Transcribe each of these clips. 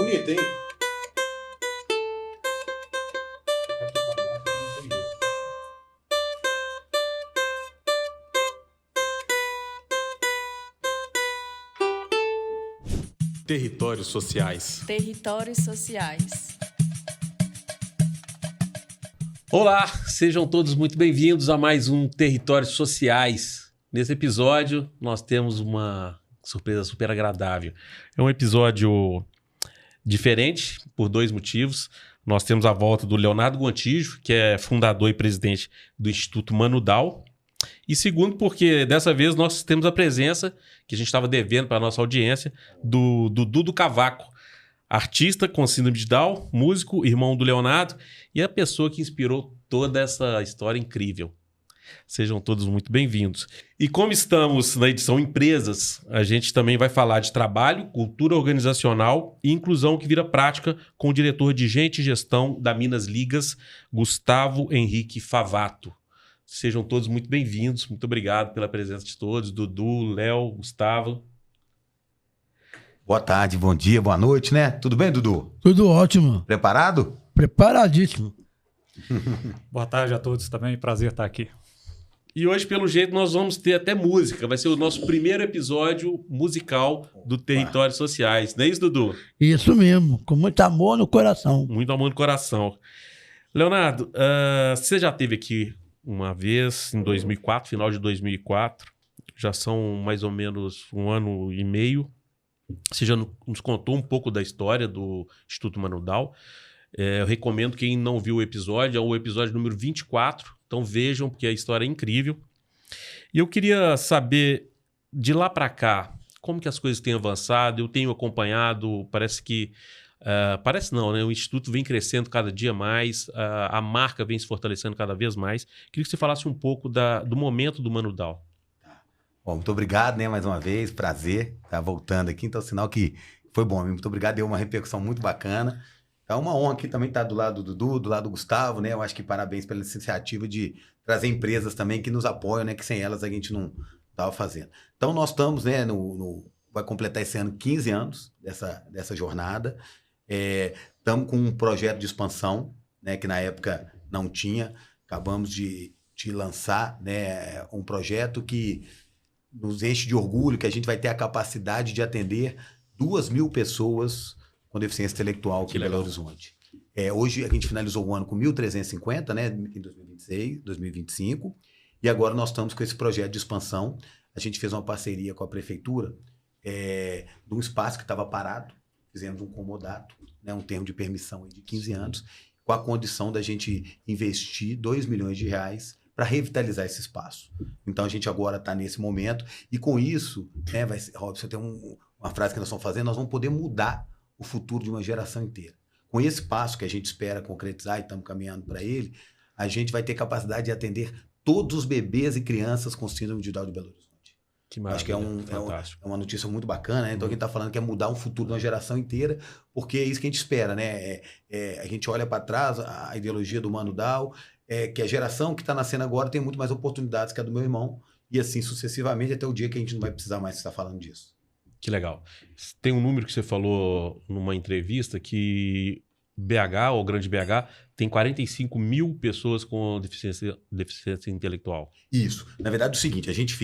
bonito, hein? Territórios sociais. Territórios sociais. Olá, sejam todos muito bem-vindos a mais um Territórios Sociais. Nesse episódio, nós temos uma surpresa super agradável. É um episódio diferente por dois motivos. Nós temos a volta do Leonardo Gontijo, que é fundador e presidente do Instituto Mano Dal. E segundo, porque dessa vez nós temos a presença, que a gente estava devendo para a nossa audiência, do Dudu Cavaco, artista com síndrome de Down, músico, irmão do Leonardo e a pessoa que inspirou toda essa história incrível. Sejam todos muito bem-vindos. E como estamos na edição Empresas, a gente também vai falar de trabalho, cultura organizacional e inclusão que vira prática com o diretor de Gente e Gestão da Minas Ligas, Gustavo Henrique Favato. Sejam todos muito bem-vindos. Muito obrigado pela presença de todos. Dudu, Léo, Gustavo. Boa tarde, bom dia, boa noite, né? Tudo bem, Dudu? Tudo ótimo. Preparado? Preparadíssimo. Boa tarde a todos também, prazer estar aqui. E hoje, pelo jeito, nós vamos ter até música. Vai ser o nosso primeiro episódio musical do Territórios Sociais. Não é isso, Dudu? Isso mesmo, com muito amor no coração. Muito amor no coração. Leonardo, você já esteve aqui uma vez, em 2004, final de 2004. Já são mais ou menos um ano e meio. Você já nos contou um pouco da história do Instituto Mano Dal. Eu recomendo quem não viu o episódio, é o episódio número 24. Então vejam, porque a história é incrível. E eu queria saber, de lá para cá, como que as coisas têm avançado. Eu tenho acompanhado, parece que... parece não, né? O Instituto vem crescendo cada dia mais, a marca vem se fortalecendo cada vez mais. Queria que você falasse um pouco do momento do Mano Dal. Bom, muito obrigado, né? Mais uma vez, prazer estar voltando aqui. Então, sinal que foi bom. Muito obrigado, deu uma repercussão muito bacana. É uma honra aqui também estar do lado do Dudu, do lado do Gustavo, né? Eu acho que parabéns pela iniciativa de trazer empresas também que nos apoiam, né? Que sem elas a gente não estava fazendo. Então, nós estamos, né? Vai completar esse ano 15 anos dessa jornada. Estamos com um projeto de expansão, né? Que na época não tinha. Acabamos de lançar, né? Um projeto que nos enche de orgulho, que a gente vai ter a capacidade de atender 2.000 pessoas com deficiência intelectual aqui em Belo Horizonte. Hoje a gente finalizou o ano com 1.350, né, em 2026, 2025, e agora nós estamos com esse projeto de expansão. A gente fez uma parceria com a prefeitura de um espaço que estava parado, fizemos um comodato, né, um termo de permissão de 15 anos, com a condição da gente investir R$2 milhões para revitalizar esse espaço. Então a gente agora está nesse momento, e com isso, né, Robson, tem uma frase que nós estamos fazendo, nós vamos poder mudar o futuro de uma geração inteira. Com esse passo que a gente espera concretizar e estamos caminhando para ele, a gente vai ter capacidade de atender todos os bebês e crianças com síndrome de Down de Belo Horizonte. Que maravilha. Acho que é uma notícia muito bacana, né? Então, quem está falando que é mudar o futuro de uma geração inteira, porque é isso que a gente espera, né? A gente olha para trás, a ideologia do Mano Dal, que a geração que está nascendo agora tem muito mais oportunidades que a do meu irmão, e assim sucessivamente até o dia que a gente não vai precisar mais estar falando disso. Que legal. Tem um número que você falou numa entrevista que BH, ou Grande BH, tem 45 mil pessoas com deficiência intelectual. Isso. Na verdade, é o seguinte, a gente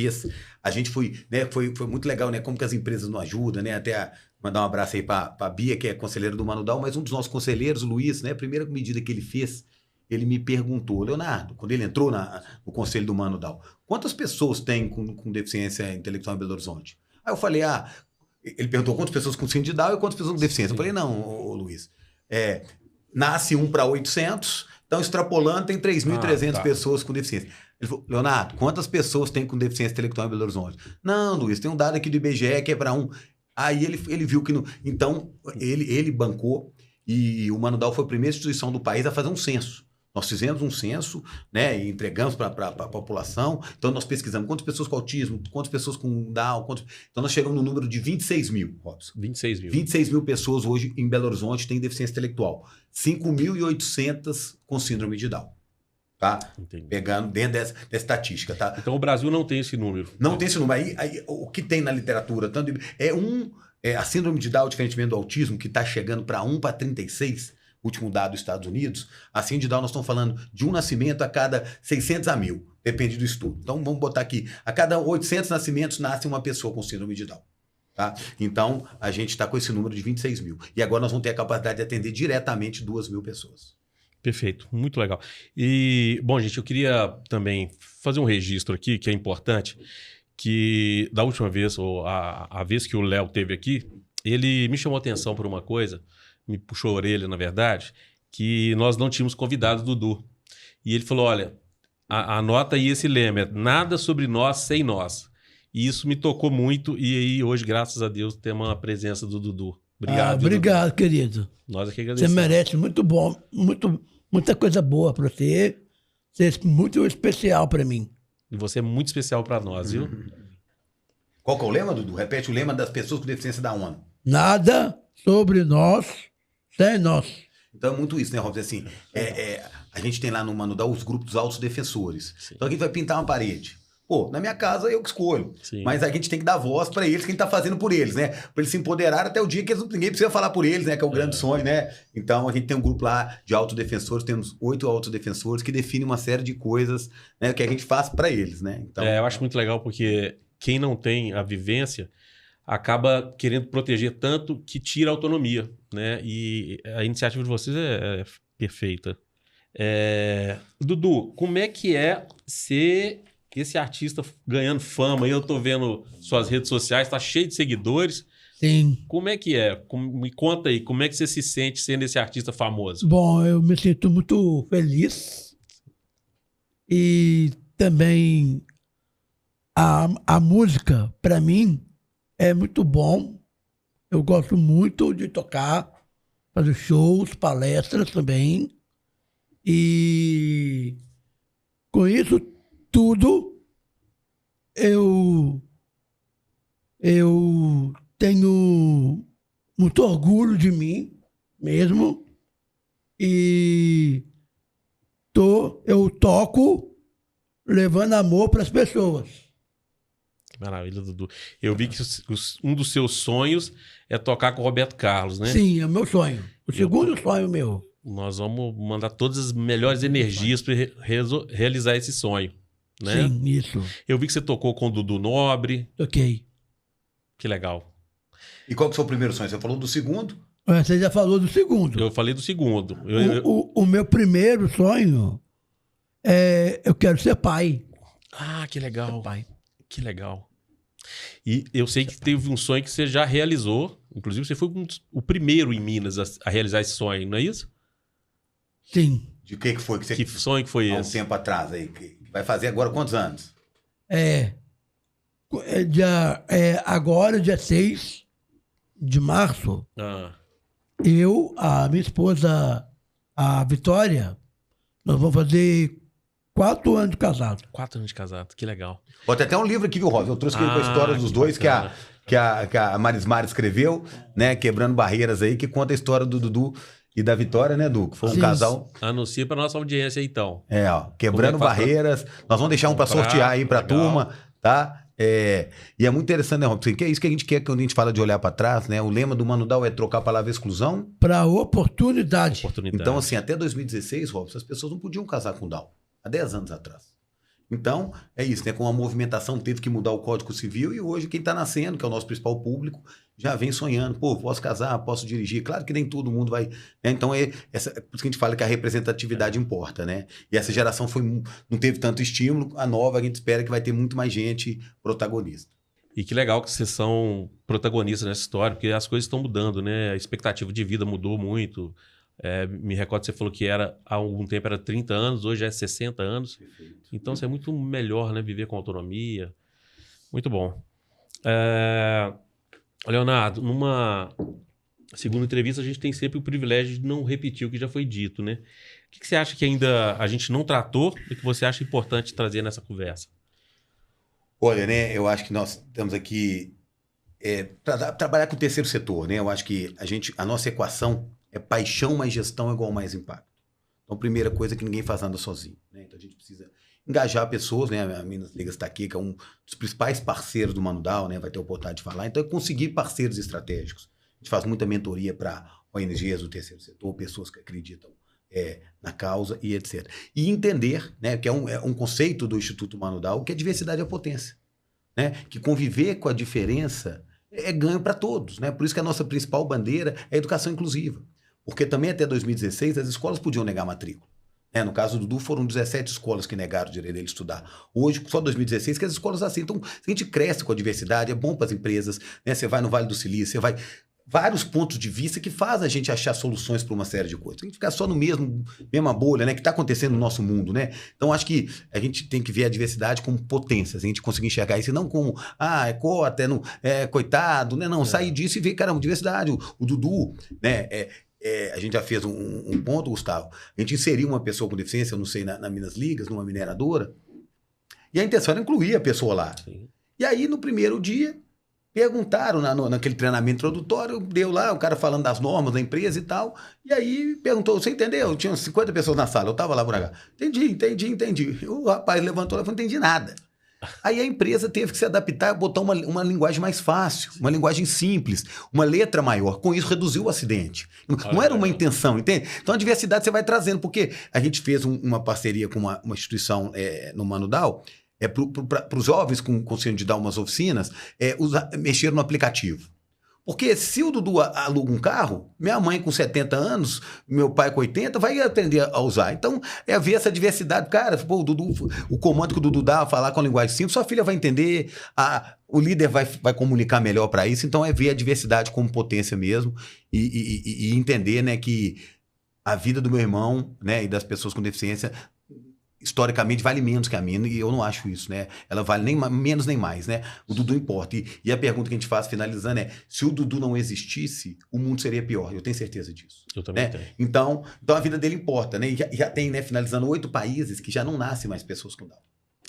foi, né, foi muito legal, né, como que as empresas não ajudam, né, até mandar um abraço aí para a Bia, que é conselheira do Mano Dal, mas um dos nossos conselheiros, o Luiz, né, a primeira medida que ele fez, ele me perguntou, Leonardo, quando ele entrou no conselho do Mano Dal, quantas pessoas tem com deficiência intelectual em Belo Horizonte? Aí eu falei, ele perguntou quantas pessoas com síndrome de Down e quantas pessoas com deficiência. Sim. Eu falei, não, Luiz, nasce 1 para 800, então extrapolando tem 3.300 pessoas com deficiência. Ele falou, Leonardo, quantas pessoas tem com deficiência intelectual em Belo Horizonte? Não, Luiz, tem um dado aqui do IBGE que é para 1. Aí ele viu que... Então, ele bancou, e o Mano Dal foi a primeira instituição do país a fazer um censo. Nós fizemos um censo, né, e entregamos para a população. Então, nós pesquisamos quantas pessoas com autismo, quantas pessoas com Down. Então, nós chegamos no número de 26 mil, Robson. 26 mil. 26 mil pessoas hoje em Belo Horizonte têm deficiência intelectual. 5.800 com síndrome de Down. Tá? Entendi. Pegando dentro dessa estatística. Tá? Então, o Brasil não tem esse número. Não tem esse número. Aí, o que tem na literatura tanto é a síndrome de Down, diferentemente do autismo, que está chegando para 1 para 36, último dado dos Estados Unidos, a síndrome de Down nós estamos falando de um nascimento a cada 600 a 1000, depende do estudo. Então vamos botar aqui, a cada 800 nascimentos nasce uma pessoa com síndrome de Down. Tá? Então a gente está com esse número de 26 mil. E agora nós vamos ter a capacidade de atender diretamente 2.000 pessoas. Perfeito, muito legal. E, bom, gente, eu queria também fazer um registro aqui, que é importante, que da última vez, ou a vez que o Léo teve aqui, ele me chamou a atenção por uma coisa, me puxou a orelha, na verdade, que nós não tínhamos convidado o Dudu. E ele falou, olha, anota aí esse lema, nada sobre nós sem nós. E isso me tocou muito, e aí hoje, graças a Deus, temos a presença do Dudu. Obrigado, obrigado, Dudu. querido. Nós aqui Você agradecemos. merece muito bom, muita coisa boa para você. Você é muito especial para mim. E você é muito especial para nós, viu? Qual que é o lema, Dudu? Repete o lema das pessoas com deficiência da ONU. Nada sobre nós sem nós. Então é muito isso, né, Robson? Assim, a gente tem lá no Manual os grupos dos autodefensores. Sim. Então a gente vai pintar uma parede. Pô, na minha casa eu que escolho. Sim. Mas a gente tem que dar voz para eles, quem tá fazendo por eles, né? Para eles se empoderarem até o dia que ninguém precisa falar por eles, né? Que é o grande sonho, né? Então a gente tem um grupo lá de autodefensores, temos 8 autodefensores que definem uma série de coisas, né, que a gente faz para eles, né? Então, Eu acho muito legal porque quem não tem a vivência acaba querendo proteger tanto que tira a autonomia, né? E a iniciativa de vocês é perfeita. Dudu, como é que é ser esse artista ganhando fama? Eu tô vendo suas redes sociais, tá cheio de seguidores. Sim. Como é que é? Me conta aí, como é que você se sente sendo esse artista famoso? Bom, eu me sinto muito feliz. E também a música, para mim, é muito bom. Eu gosto muito de tocar, fazer shows, palestras também. E com isso tudo, eu tenho muito orgulho de mim mesmo. E eu toco levando amor para as pessoas. Que maravilha, Dudu. Eu vi que um dos seus sonhos é tocar com o Roberto Carlos, né? Sim, é o meu sonho. O segundo sonho meu. Nós vamos mandar todas as melhores energias para realizar esse sonho, né? Sim, isso. Eu vi que você tocou com o Dudu Nobre. Ok. Que legal. e qual que foi o primeiro sonho? Você falou do segundo? Você já falou do segundo. Eu falei do segundo. O meu primeiro sonho é eu quero ser pai. Ah, que legal. Ser pai. Que legal. E eu sei que teve um sonho que você já realizou. Inclusive, você foi o primeiro em Minas a realizar esse sonho, não é isso? Sim. De que foi que você... Que sonho que foi há um esse? tempo atrás aí. Que vai fazer agora quantos anos? Agora, dia 6 de março, Ah, a minha esposa, a Vitória, nós vamos fazer 4 anos de casado. 4 anos de casado. Que legal. Pode ter até um livro aqui, viu, Rosa? Eu trouxe aqui com a história dos que dois bacana. que a Marismar escreveu, né? Quebrando barreiras aí, que conta a história do Dudu e da Vitória, né, Du? Que foi um Sim. casal. Anuncia para nossa audiência aí, então. Quebrando Como é que faz barreiras. Nós vamos deixar um para comprar? sortear aí pra Legal. turma, tá? E é muito interessante, né, Robson? Que é isso que a gente quer quando a gente fala de olhar para trás, né? O lema do Manudal é trocar a palavra exclusão. Para oportunidade. Oportunidade. Então, assim, até 2016, Robson, as pessoas não podiam casar com Down. Há 10 anos atrás. Então, é isso, né? Com a movimentação teve que mudar o Código Civil e hoje quem está nascendo, que é o nosso principal público, já vem sonhando. Pô, posso casar, posso dirigir. Claro que nem todo mundo vai... Né? Então, por isso que a gente fala que a representatividade importa, né? E essa geração não teve tanto estímulo. A nova, a gente espera que vai ter muito mais gente protagonista. E que legal que vocês são protagonistas nessa história, porque as coisas estão mudando, né? A expectativa de vida mudou muito. Me recordo que você falou que há algum tempo era 30 anos, hoje é 60 anos. Perfeito. Então, isso é muito melhor, né? Viver com autonomia. Muito bom. Leonardo, numa segunda entrevista, a gente tem sempre o privilégio de não repetir o que já foi dito, né? O que você acha que ainda a gente não tratou e que você acha importante trazer nessa conversa? Olha, né? Eu acho que nós estamos aqui para trabalhar com o terceiro setor, né? Eu acho que a nossa equação é paixão mais gestão igual mais impacto. Então, primeira coisa é que ninguém faz nada sozinho, né? Então, a gente precisa engajar pessoas, né? A Minas Ligas está aqui, que é um dos principais parceiros do Mano Down, né? Vai ter a oportunidade de falar. Então, é conseguir parceiros estratégicos. A gente faz muita mentoria para ONGs do terceiro setor, pessoas que acreditam na causa e etc. E entender, né? Que é um conceito do Instituto Mano Down, que a diversidade é a potência. Né? Que conviver com a diferença é ganho para todos. Né? Por isso que a nossa principal bandeira é a educação inclusiva. Porque também até 2016 as escolas podiam negar matrícula. No caso do Dudu, foram 17 escolas que negaram o direito dele estudar. Hoje, só 2016, que as escolas aceitam. Então, a gente cresce com a diversidade, é bom para as empresas. Né? Você vai no Vale do Silício, você vai... Vários pontos de vista que fazem a gente achar soluções para uma série de coisas. A gente ficar só no mesma bolha, né? Que está acontecendo no nosso mundo, né? Então, acho que a gente tem que ver a diversidade como potência. A gente conseguir enxergar isso, e não como, é cota, coitado, né? Não, sair disso e ver, caramba, diversidade. O Dudu, né? A gente já fez um ponto, Gustavo. A gente inseriu uma pessoa com deficiência, eu não sei, na Minas Ligas, numa mineradora, e a intenção era incluir a pessoa lá. Sim. E aí, no primeiro dia, perguntaram naquele treinamento introdutório, deu lá, o cara falando das normas da empresa e tal, e aí perguntou, você entendeu? Tinha 50 pessoas na sala, eu tava lá por cá. Entendi. O rapaz levantou e falou, não entendi nada. Aí a empresa teve que se adaptar, botar uma linguagem mais fácil, uma linguagem simples, uma letra maior. Com isso, reduziu o acidente. Não era uma intenção, entende? Então, a diversidade você vai trazendo, porque a gente fez uma parceria com uma instituição no Mano Down, para os jovens com síndrome de Down, umas oficinas, mexer no aplicativo. Porque se o Dudu aluga um carro, minha mãe com 70 anos, meu pai com 80, vai aprender a usar. Então, ver essa diversidade. Cara, pô, o comando que o Dudu dá, falar com a linguagem simples, sua filha vai entender, o líder vai comunicar melhor para isso. Então, ver a diversidade como potência mesmo e entender, né, que a vida do meu irmão, né, e das pessoas com deficiência, historicamente, vale menos que a minha, e eu não acho isso, né? Ela vale nem menos nem mais, né? O Dudu importa. E a pergunta que a gente faz, finalizando, se o Dudu não existisse, o mundo seria pior. Eu tenho certeza disso. Eu também tenho. Então, a vida dele importa, né? E já tem, né, finalizando, 8 países que já não nascem mais pessoas com Down.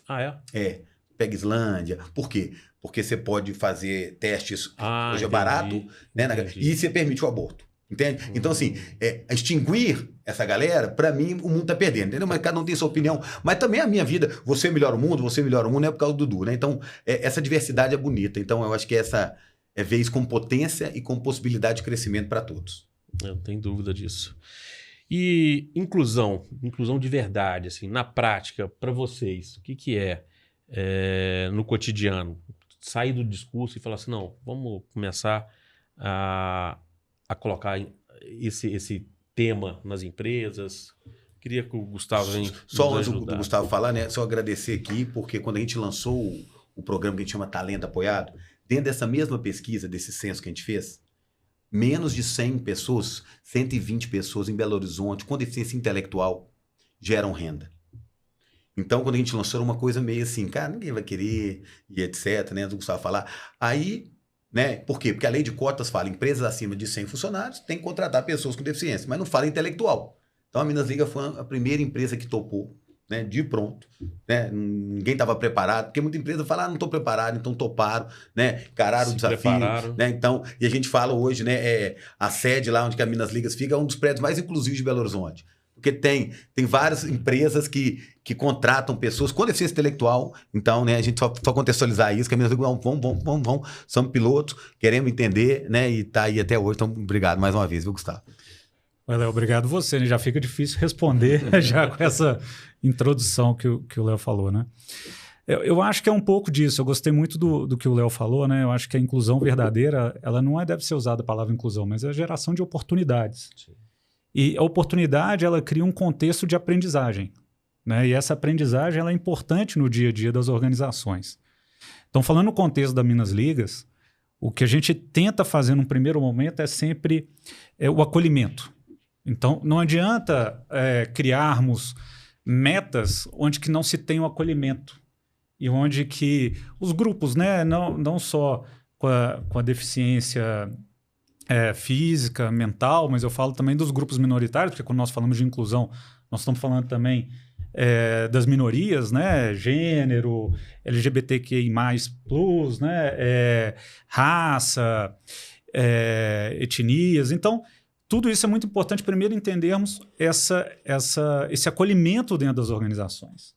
Ah, é? Pega Islândia. Por quê? Porque você pode fazer testes, hoje entendi, é barato, né? E você permite o aborto. Entende? Então, assim, extinguir essa galera, pra mim, o mundo tá perdendo, entendeu? Mas cada um tem sua opinião. Mas também a minha vida, você melhora o mundo, não é por causa do Dudu, né? Então, essa diversidade é bonita. Então, eu acho que essa ver isso com potência e com possibilidade de crescimento para todos. Eu não tenho dúvida disso. E inclusão de verdade, assim, na prática, para vocês, o que é no cotidiano? Sair do discurso e falar assim, não, vamos começar a colocar esse tema nas empresas. Queria que o Gustavo só antes do Gustavo falar, né? Só agradecer aqui, porque quando a gente lançou o programa que a gente chama Talento Apoiado, dentro dessa mesma pesquisa, desse censo que a gente fez, menos de 100 pessoas, 120 pessoas em Belo Horizonte com deficiência intelectual geram renda. Então, quando a gente lançou, era uma coisa meio assim, cara, ninguém vai querer, e etc, né? Do Gustavo falar. Aí, né? Por quê? Porque a lei de cotas fala empresas acima de 100 funcionários têm que contratar pessoas com deficiência, mas não fala intelectual. Então, a Minas Ligas foi a primeira empresa que topou, né? De pronto. Né? Ninguém estava preparado, porque muita empresa fala, não estou preparado, então toparam, né? Encararam o desafio. Né? Então, e a gente fala hoje, né? A sede lá onde a Minas Ligas fica é um dos prédios mais inclusivos de Belo Horizonte. Porque tem várias empresas que contratam pessoas com deficiência intelectual. Então, né, a gente só contextualizar isso, que a Minas Ligas, vamos, somos pilotos, queremos entender, né? E tá aí até hoje. Então, obrigado mais uma vez, viu, Gustavo? Léo, obrigado você, né? Já fica difícil responder já com essa introdução que o Léo falou, né? Eu acho que é um pouco disso. Eu gostei muito do que o Léo falou, né? Eu acho que a inclusão verdadeira, ela não deve ser usada a palavra inclusão, mas é a geração de oportunidades. Sim. E a oportunidade, ela cria um contexto de aprendizagem, né? E essa aprendizagem, ela é importante no dia a dia das organizações. Então, falando no contexto da Minas Ligas, o que a gente tenta fazer num primeiro momento é sempre o acolhimento. Então, não adianta criarmos metas onde que não se tem o acolhimento e onde que os grupos, né, não só com a deficiência física, mental, mas eu falo também dos grupos minoritários, porque quando nós falamos de inclusão, nós estamos falando também das minorias, né, gênero, LGBTQI+, né, raça, etnias. Então, tudo isso é muito importante, primeiro, entendermos esse acolhimento dentro das organizações.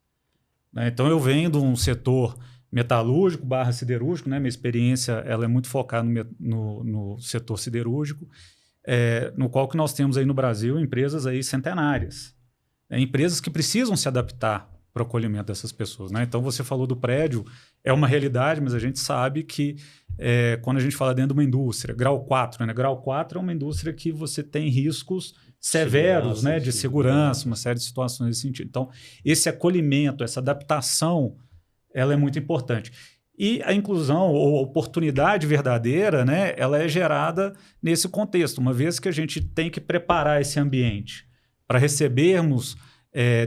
né? Então, eu venho de um setor metalúrgico / siderúrgico, né? Minha experiência ela é muito focada no setor siderúrgico, no qual que nós temos aí no Brasil empresas aí centenárias, empresas que precisam se adaptar para o acolhimento dessas pessoas, né? Então, você falou do prédio, é uma realidade, mas a gente sabe que quando a gente fala dentro de uma indústria, grau 4, né? Grau 4 é uma indústria que você tem riscos severos, né? De segurança, uma série de situações nesse sentido. Então, esse acolhimento, essa adaptação, ela é muito importante. E a inclusão ou a oportunidade verdadeira, né? Ela é gerada nesse contexto, uma vez que a gente tem que preparar esse ambiente para recebermos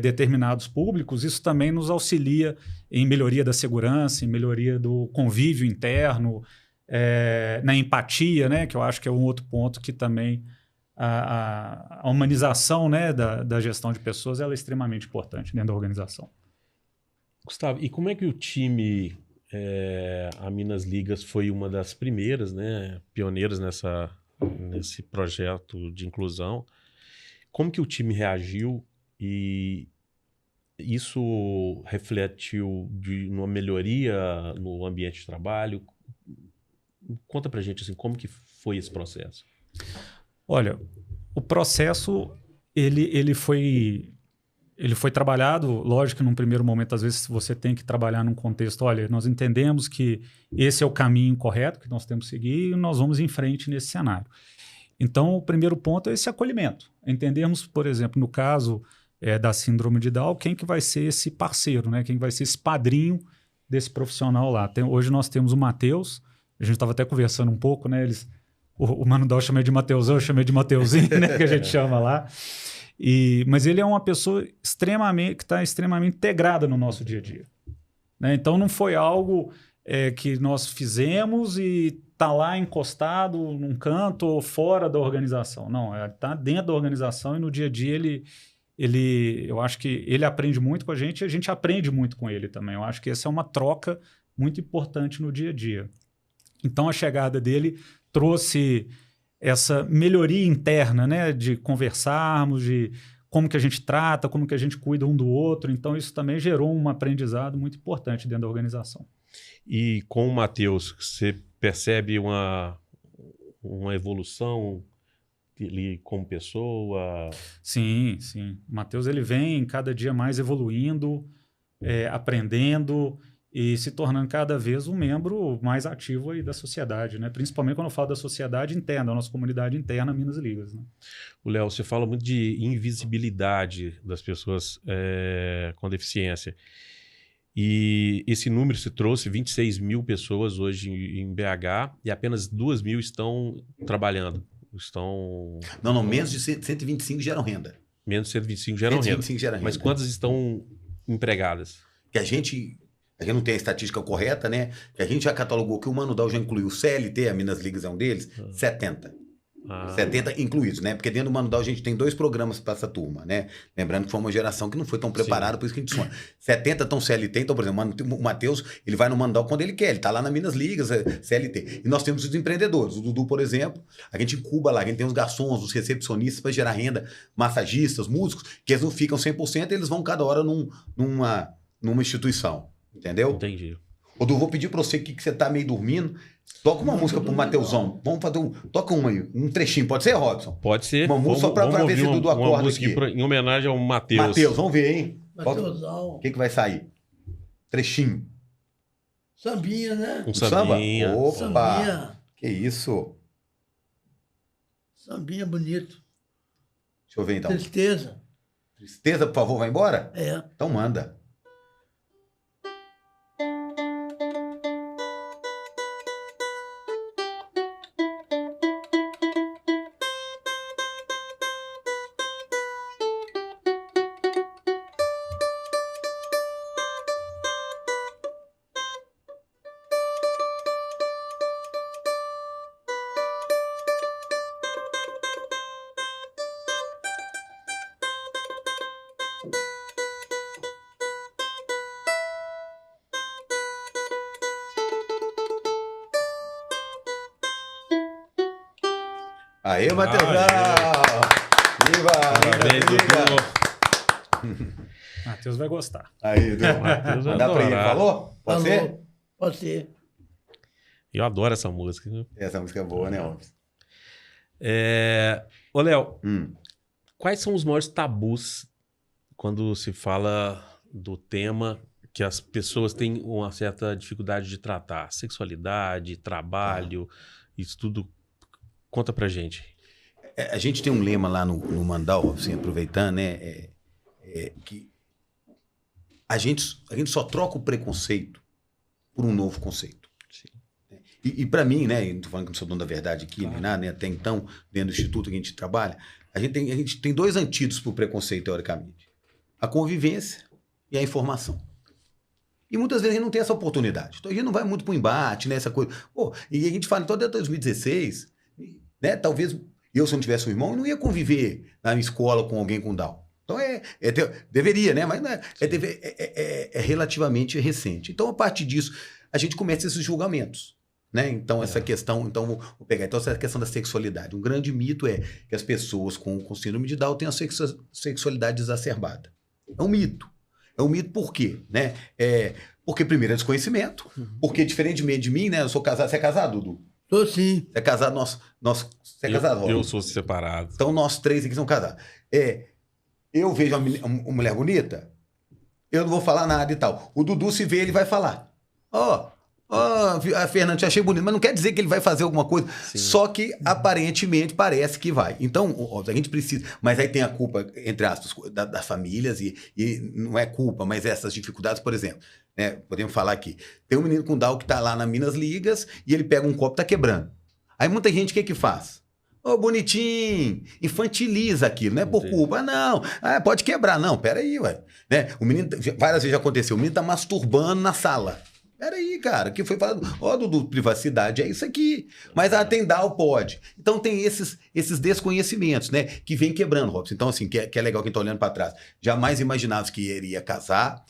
determinados públicos, isso também nos auxilia em melhoria da segurança, em melhoria do convívio interno, na empatia, né? Que eu acho que é um outro ponto que também a humanização, né? da gestão de pessoas ela é extremamente importante dentro da organização. Gustavo, e como é que o time, a Minas Ligas foi uma das primeiras, né? Pioneiras nesse projeto de inclusão? Como que o time reagiu e isso refletiu numa melhoria no ambiente de trabalho? Conta pra gente assim, como que foi esse processo? Olha, o processo ele foi trabalhado, lógico que num primeiro momento às vezes você tem que trabalhar num contexto, olha, nós entendemos que esse é o caminho correto que nós temos que seguir e nós vamos em frente nesse cenário. Então, o primeiro ponto é esse acolhimento. Entendermos, por exemplo, no caso da síndrome de Down, quem que vai ser esse parceiro, né? Quem vai ser esse padrinho desse profissional lá. Hoje nós temos o Matheus, a gente estava até conversando um pouco, né? O Mano Down chamei de Mateusão, eu chamei de Mateuzinho, né? Que a gente chama lá. Mas ele é uma pessoa que está extremamente integrada no nosso dia a dia, né? Então, não foi algo que nós fizemos e está lá encostado num canto ou fora da organização. Não, está dentro da organização e no dia a dia eu acho que ele aprende muito com a gente e a gente aprende muito com ele também. Eu acho que essa é uma troca muito importante no dia a dia. Então, a chegada dele trouxe essa melhoria interna, né? De conversarmos, de como que a gente trata, como que a gente cuida um do outro. Então, isso também gerou um aprendizado muito importante dentro da organização. E com o Matheus, você percebe uma evolução ele como pessoa? Sim, sim. O Matheus ele vem cada dia mais evoluindo, aprendendo e se tornando cada vez um membro mais ativo aí da sociedade, né? Principalmente quando eu falo da sociedade interna, da nossa comunidade interna, Minas Ligas, né? O Léo, você fala muito de invisibilidade das pessoas com deficiência. E esse número se trouxe 26 mil pessoas hoje em BH e apenas 2 mil estão trabalhando. Não, menos de 125 geram renda. Menos de 125 geram renda. Mas quantas estão empregadas? Que a gente não tem a estatística correta, né? Que a gente já catalogou que o Mano Down já incluiu o CLT, a Minas Ligas é um deles, 70. 70 incluídos, né? Porque dentro do Mano Down a gente tem 2 programas para essa turma, né? Lembrando que foi uma geração que não foi tão preparada, por isso que a gente soma. 70 estão CLT, então, por exemplo, o Matheus, ele vai no Mano Down quando ele quer, ele tá lá na Minas Ligas, CLT. E nós temos os empreendedores, o Dudu, por exemplo, a gente incuba lá, a gente tem os garçons, os recepcionistas para gerar renda, massagistas, músicos, que eles não ficam 100%, eles vão cada hora numa instituição, entendeu? Entendi. Ô, Dudu, vou pedir para você que você tá meio dormindo, toca uma música pro Mateusão. Vamos fazer toca uma aí, um trechinho. Pode ser, Robson? Pode ser. Uma música só pra ver se o Dudu acorda aqui. Em homenagem ao Matheus. Matheus, vamos ver, hein? Mateusão. O que vai sair? Trechinho. Sambinha, né? Um sambinha. Opa! Sambinha. Que isso? Sambinha bonito. Deixa eu ver então. Tristeza. Tristeza, por favor, vai embora? Então manda. Aê, Matheusão! Viva! Parabéns, Dudu. Matheus vai gostar. Aí, deu. Matheus vai Dá pra ele, adorar. falou? Pode ser? Falou. Pode ser. Eu adoro essa música. Viu? Essa música é boa, né, Robson? Ô, Léo, Hum. quais são os maiores tabus quando se fala do tema que as pessoas têm uma certa dificuldade de tratar? Sexualidade, trabalho, isso tudo. Conta pra gente. A gente tem um lema lá no Mandal, assim, aproveitando, né? Que a gente só troca o preconceito por um novo conceito. E para mim, né? Eu não tô falando que não sou dono da verdade aqui, nem nada, né? Até então, dentro do instituto que a gente trabalha, a gente tem dois antídotos para o preconceito, teoricamente: a convivência e a informação. E muitas vezes a gente não tem essa oportunidade. Então a gente não vai muito para o embate, né? Essa coisa. Pô, e a gente fala, então, desde 2016, né? Talvez eu, se eu não tivesse um irmão, eu não ia conviver na minha escola com alguém com Down. Então deveria, né? Mas não é relativamente recente. Então, a partir disso, a gente começa esses julgamentos. Né? Então, essa questão, vou pegar então essa questão da sexualidade. Um grande mito é que as pessoas com síndrome de Down têm a sexualidade exacerbada. É um mito. É um mito por quê? Né? Porque, primeiro, é desconhecimento. Porque, diferentemente de mim, né? Eu sou casado. Você é casado, Dudu? Tô sim. Você é casado? Você é casado, Robson? Eu sou separado. Então, nós três aqui somos casados. Eu vejo uma mulher bonita, eu não vou falar nada e tal. O Dudu, se vê, ele vai falar. A Fernanda, te achei bonito, mas não quer dizer que ele vai fazer alguma coisa. Sim. Só que, aparentemente, parece que vai. Então, a gente precisa... Mas aí tem a culpa, entre aspas, das famílias, e não é culpa, mas essas dificuldades, por exemplo, né, podemos falar aqui. Tem um menino com Down que tá lá na Minas Ligas, e ele pega um copo e tá quebrando. Aí muita gente, o que faz? Bonitinho, infantiliza aquilo, não é por culpa, não. Pode quebrar, não, peraí, ué. Né? O menino, várias vezes já aconteceu, o menino tá masturbando na sala. Peraí, cara, que foi falado, Dudu, privacidade é isso aqui. Mas tem Down, pode. Então tem esses desconhecimentos, né, que vem quebrando, Robson. Então, assim, que é legal quem tá olhando para trás. Jamais imaginava que iria casar.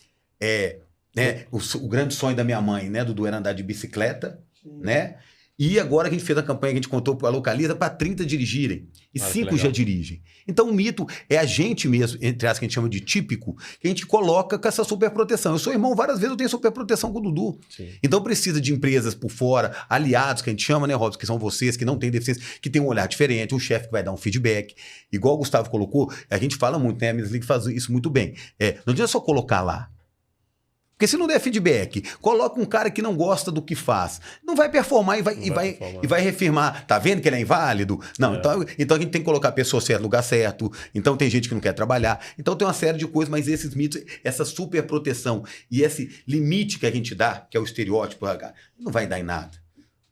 Né, o grande sonho da minha mãe, né, Dudu, era andar de bicicleta, né? E agora que a gente fez a campanha, que a gente contou para a Localiza, para 30 dirigirem. E 5 já dirigem. Então o mito é a gente mesmo, entre as que a gente chama de típico, que a gente coloca com essa superproteção. Eu sou irmão, várias vezes eu tenho superproteção com o Dudu. Sim. Então precisa de empresas por fora, aliados, que a gente chama, né, Robson, que são vocês, que não têm deficiência, que tem um olhar diferente, um chefe que vai dar um feedback. Igual o Gustavo colocou, a gente fala muito, né? A Minas League faz isso muito bem. Não adianta só colocar lá. Porque se não der feedback, coloca um cara que não gosta do que faz. Não vai performar e vai reafirmar. Tá vendo que ele é inválido? Não, então a gente tem que colocar a pessoa certa no lugar certo. Então tem gente que não quer trabalhar. Então tem uma série de coisas, mas esses mitos, essa super proteção e esse limite que a gente dá, que é o estereótipo, não vai dar em nada.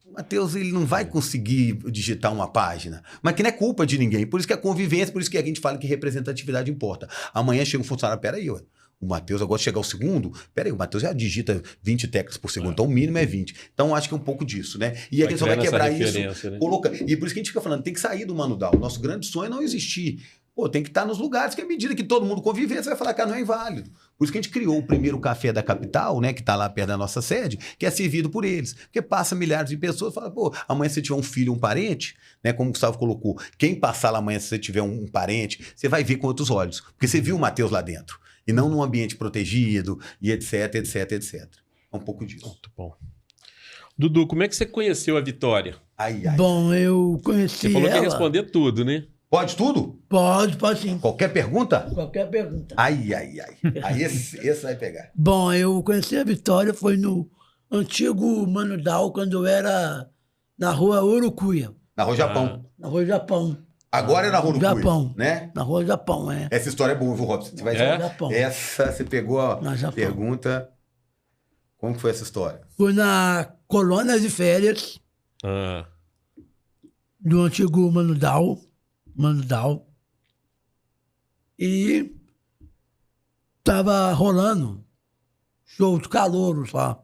O Matheus, ele não vai conseguir digitar uma página. Mas que não é culpa de ninguém. Por isso que a convivência, por isso que a gente fala que representatividade importa. Amanhã chega um funcionário, peraí, ué. O Matheus, agora chegar ao segundo, peraí, o Matheus já digita 20 teclas por segundo, então o mínimo é 20. Então acho que é um pouco disso, né? E a gente só vai quebrar isso, né? E por isso que a gente fica falando, tem que sair do Manudal. O nosso grande sonho é não existir. Tem que estar nos lugares que à medida que todo mundo conviver, você vai falar que não é inválido. Por isso que a gente criou o primeiro café da capital, né, que está lá perto da nossa sede, que é servido por eles. Porque passa milhares de pessoas, fala, amanhã se você tiver um filho, um parente, né, como o Gustavo colocou, quem passar lá amanhã se você tiver um parente, você vai ver com outros olhos. Porque você viu o Matheus lá dentro. E não num ambiente protegido, e etc, etc, etc. É um pouco disso. Muito bom. Dudu, como é que você conheceu a Vitória? Bom, eu conheci ela... Você falou que ia responder tudo, né? Pode tudo? Pode sim. Qualquer pergunta? Qualquer pergunta. Aí esse vai pegar. Bom, eu conheci a Vitória, foi no antigo Manudal, quando eu era na rua Urucuia. Na rua Japão. Na rua Japão. Agora é na rua do Japão, né? Na rua Japão, Essa história é boa, viu, Robson? Você vai Japão. Essa, você pegou a pergunta. Como que foi essa história? Fui na colônia de férias do antigo Manudal. E tava rolando show de calouros lá.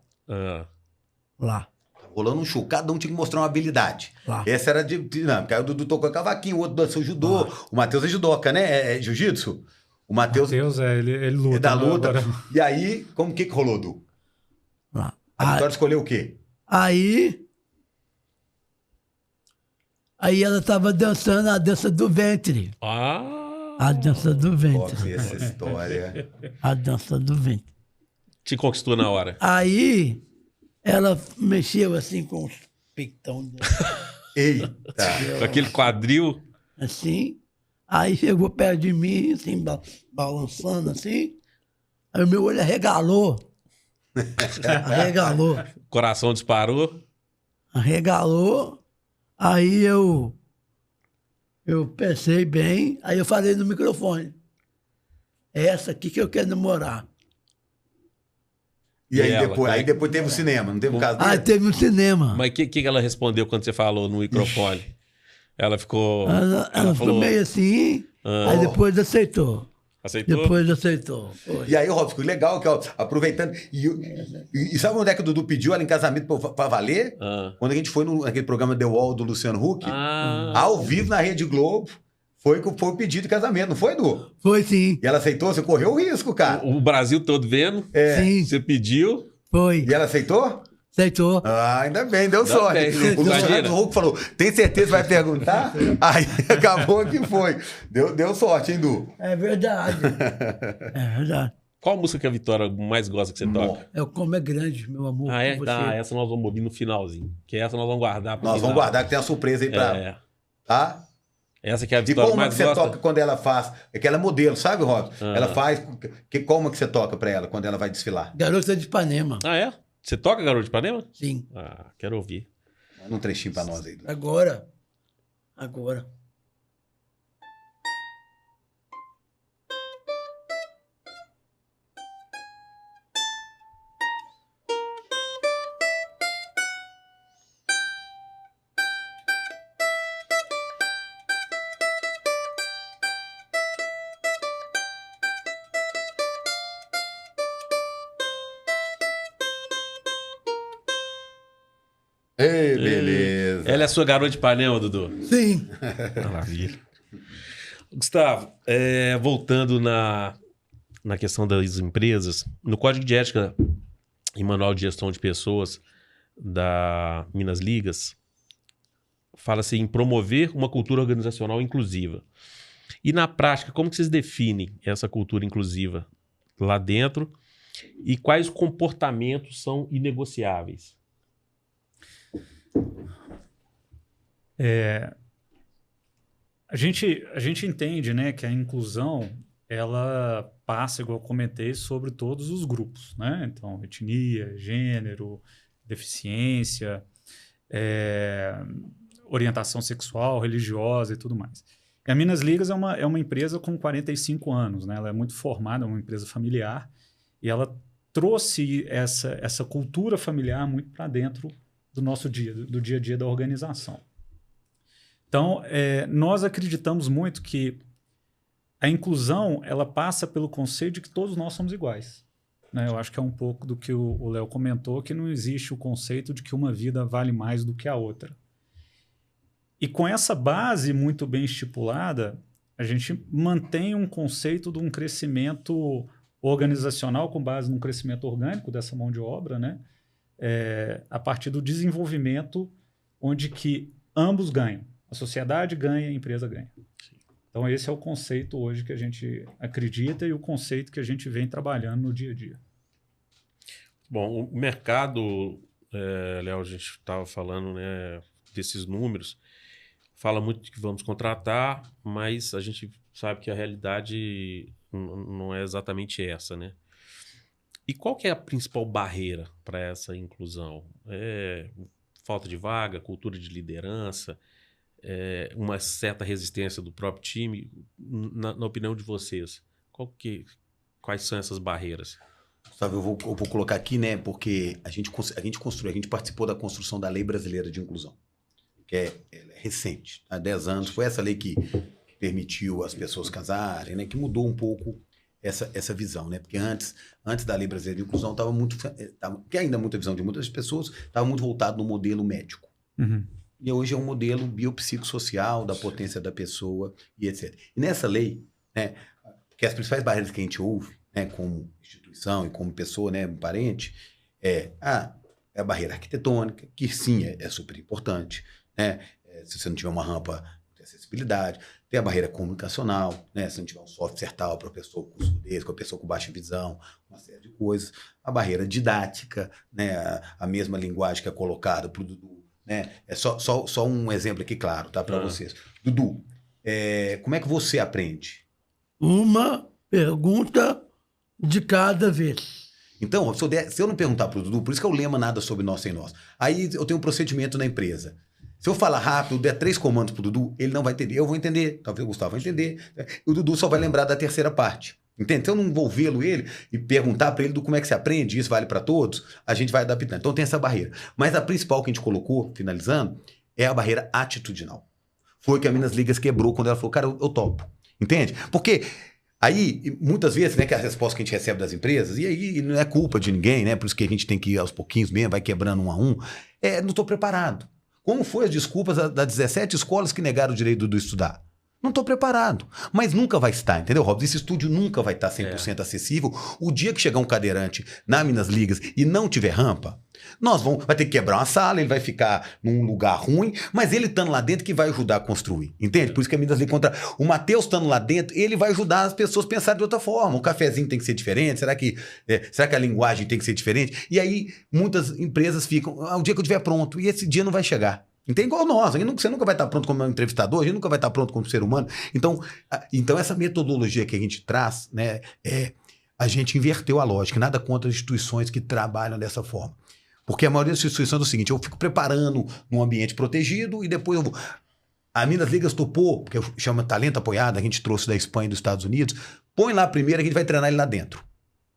Lá. Rolando um show, cada um tinha que mostrar uma habilidade. Lá. Essa era de dinâmica. Aí o Dudu tocou cavaquinho, o outro dançou judô. O Matheus é judoca, né? É jiu-jitsu. O Matheus ele luta. É da luta. Agora... E aí, como que rolou, Du? Lá. A Vitória escolheu o quê? Aí ela tava dançando a dança do ventre. A dança do ventre. Qual é essa história? A dança do ventre. Te conquistou na hora. Aí ela mexeu assim com os peitão Eita! Com aquele quadril. assim. Aí chegou perto de mim, assim, balançando assim. Aí o meu olho arregalou. Arregalou. Coração disparou. Arregalou. Aí eu pensei bem, aí eu falei no microfone. É essa aqui que eu quero namorar. E aí, ela, depois teve o cinema, não teve o caso Aí dele? teve um cinema. Mas o que ela respondeu quando você falou no microfone? Ela ficou. Ela ficou falou, meio assim, Ah. aí depois aceitou. aceitou? Depois aceitou. Foi. E aí, Robson, que legal, que, ó, aproveitando. E sabe onde é que o Dudu pediu ela em casamento pra valer? Ah. Quando a gente foi naquele programa The Wall do Luciano Huck, Ah. ao vivo na Rede Globo, foi o pedido de casamento, não foi, Edu? Foi sim. E ela aceitou? Você correu o risco, cara. O Brasil todo vendo. Sim, Você pediu. foi. E ela aceitou? Aceitou. Ah, ainda bem, deu sorte. bem, né? O Luciano Imagina. Huck falou: tem certeza que vai perguntar? Aí acabou que foi. Deu sorte, hein, Du? É verdade. É verdade. Qual música que a Vitória mais gosta que você toca? É o Como é Grande, meu amor. Ah, é? por você. Ah, essa nós vamos ouvir no finalzinho. Que essa nós vamos guardar pro Nós final. vamos guardar que tem uma surpresa aí pra. É. Tá? Essa que é a E Vitória como é mais que você gosta. toca quando ela faz? É que ela é modelo, sabe, Robson? Ah. Ela faz. Como é que você toca pra ela quando ela vai desfilar? Garota de Ipanema. Ah, é? Você toca Garoto de Ipanema? Sim. Ah, quero ouvir. Manda um trechinho pra nós aí. Du. Agora. Agora. Ei, beleza. Ela é sua Garota de Ipanema, Dudu? Sim. Maravilha. Gustavo, voltando na questão das empresas, no Código de Ética e Manual de Gestão de Pessoas da Minas Ligas, fala-se em promover uma cultura organizacional inclusiva. E na prática, como que vocês definem essa cultura inclusiva lá dentro e quais comportamentos são inegociáveis? A gente entende, né, que a inclusão ela passa, igual eu comentei, sobre todos os grupos, né? Então, etnia, gênero, deficiência, orientação sexual, religiosa e tudo mais. E a Minas Ligas é uma empresa com 45 anos, né? Ela é muito formada, é uma empresa familiar, e ela trouxe essa cultura familiar muito para dentro do nosso do dia a dia da organização. Então, nós acreditamos muito que a inclusão ela passa pelo conceito de que todos nós somos iguais. Né? Eu acho que é um pouco do que o Léo comentou, que não existe o conceito de que uma vida vale mais do que a outra. E com essa base muito bem estipulada, a gente mantém um conceito de um crescimento organizacional com base num crescimento orgânico dessa mão de obra, né? A partir do desenvolvimento onde que ambos ganham. A sociedade ganha, a empresa ganha. Então, esse é o conceito hoje que a gente acredita e o conceito que a gente vem trabalhando no dia a dia. Bom, o mercado, Léo, a gente estava falando, né, desses números, fala muito de que vamos contratar, mas a gente sabe que a realidade não é exatamente essa, né? E qual que é a principal barreira para essa inclusão? Falta de vaga, cultura de liderança, uma certa resistência do próprio time? Na opinião de vocês, quais são essas barreiras? Sabe, eu vou colocar aqui, né? Porque a gente participou da construção da Lei Brasileira de Inclusão, que é recente, há 10 anos. Foi essa lei que permitiu as pessoas casarem, né? Que mudou um pouco essa visão, né? Porque antes da Lei Brasileira de Inclusão que ainda muita visão de muitas pessoas, estava muito voltado no modelo médico. Uhum. E hoje é um modelo biopsicossocial da potência da pessoa e etc. E nessa lei, né, que as principais barreiras que a gente ouve, né, como instituição e como pessoa, né, um parente, é a barreira arquitetônica, que sim é super importante, né? Se você não tiver uma rampa de acessibilidade, tem a barreira comunicacional, né? Se não tiver um software tal para a pessoa com surdez, com a pessoa com baixa visão, uma série de coisas. A barreira didática, né? A mesma linguagem que é colocada para o Dudu, né? É só um exemplo aqui, claro, tá? Para vocês. Dudu, como é que você aprende? Uma pergunta de cada vez. Então, se eu não perguntar para o Dudu, por isso que é o lema nada sobre nós sem nós. Aí eu tenho um procedimento na empresa. Se eu falar rápido, der 3 comandos pro Dudu, ele não vai entender. Eu vou entender, talvez o Gustavo vai entender. O Dudu só vai lembrar da terceira parte. Entende? Se eu não envolvê-lo ele e perguntar para ele do como é que se aprende, isso vale para todos, a gente vai adaptando. Então tem essa barreira. Mas a principal que a gente colocou, finalizando, é a barreira atitudinal. Foi que a Minas Ligas quebrou quando ela falou, cara, eu topo. Entende? Porque aí, muitas vezes, né, que é a resposta que a gente recebe das empresas, e aí não é culpa de ninguém, né? Por isso que a gente tem que ir aos pouquinhos mesmo, vai quebrando um a um. Não estou preparado. Como foi as desculpas das 17 escolas que negaram o direito do estudar? Não estou preparado. Mas nunca vai estar, entendeu, Robson? Esse estúdio nunca vai estar 100% acessível. O dia que chegar um cadeirante na Minas Ligas e não tiver rampa, vai ter que quebrar uma sala, ele vai ficar num lugar ruim, mas ele estando lá dentro que vai ajudar a construir, entende? Por isso que a Minas Ligas o Matheus estando lá dentro, ele vai ajudar as pessoas a pensar de outra forma. O cafezinho tem que ser diferente, será que a linguagem tem que ser diferente? E aí muitas empresas ficam, o dia que eu estiver pronto, e esse dia não vai chegar. Entende? Igual nós, você nunca vai estar pronto como entrevistador, a gente nunca vai estar pronto como ser humano. Então essa metodologia que a gente traz, né, a gente inverteu a lógica, nada contra as instituições que trabalham dessa forma. Porque a maioria das instituições é o seguinte, eu fico preparando num ambiente protegido e depois eu vou... A Minas Ligas topou, porque chama Talento Apoiado, a gente trouxe da Espanha e dos Estados Unidos, põe lá primeiro, a gente vai treinar ele lá dentro.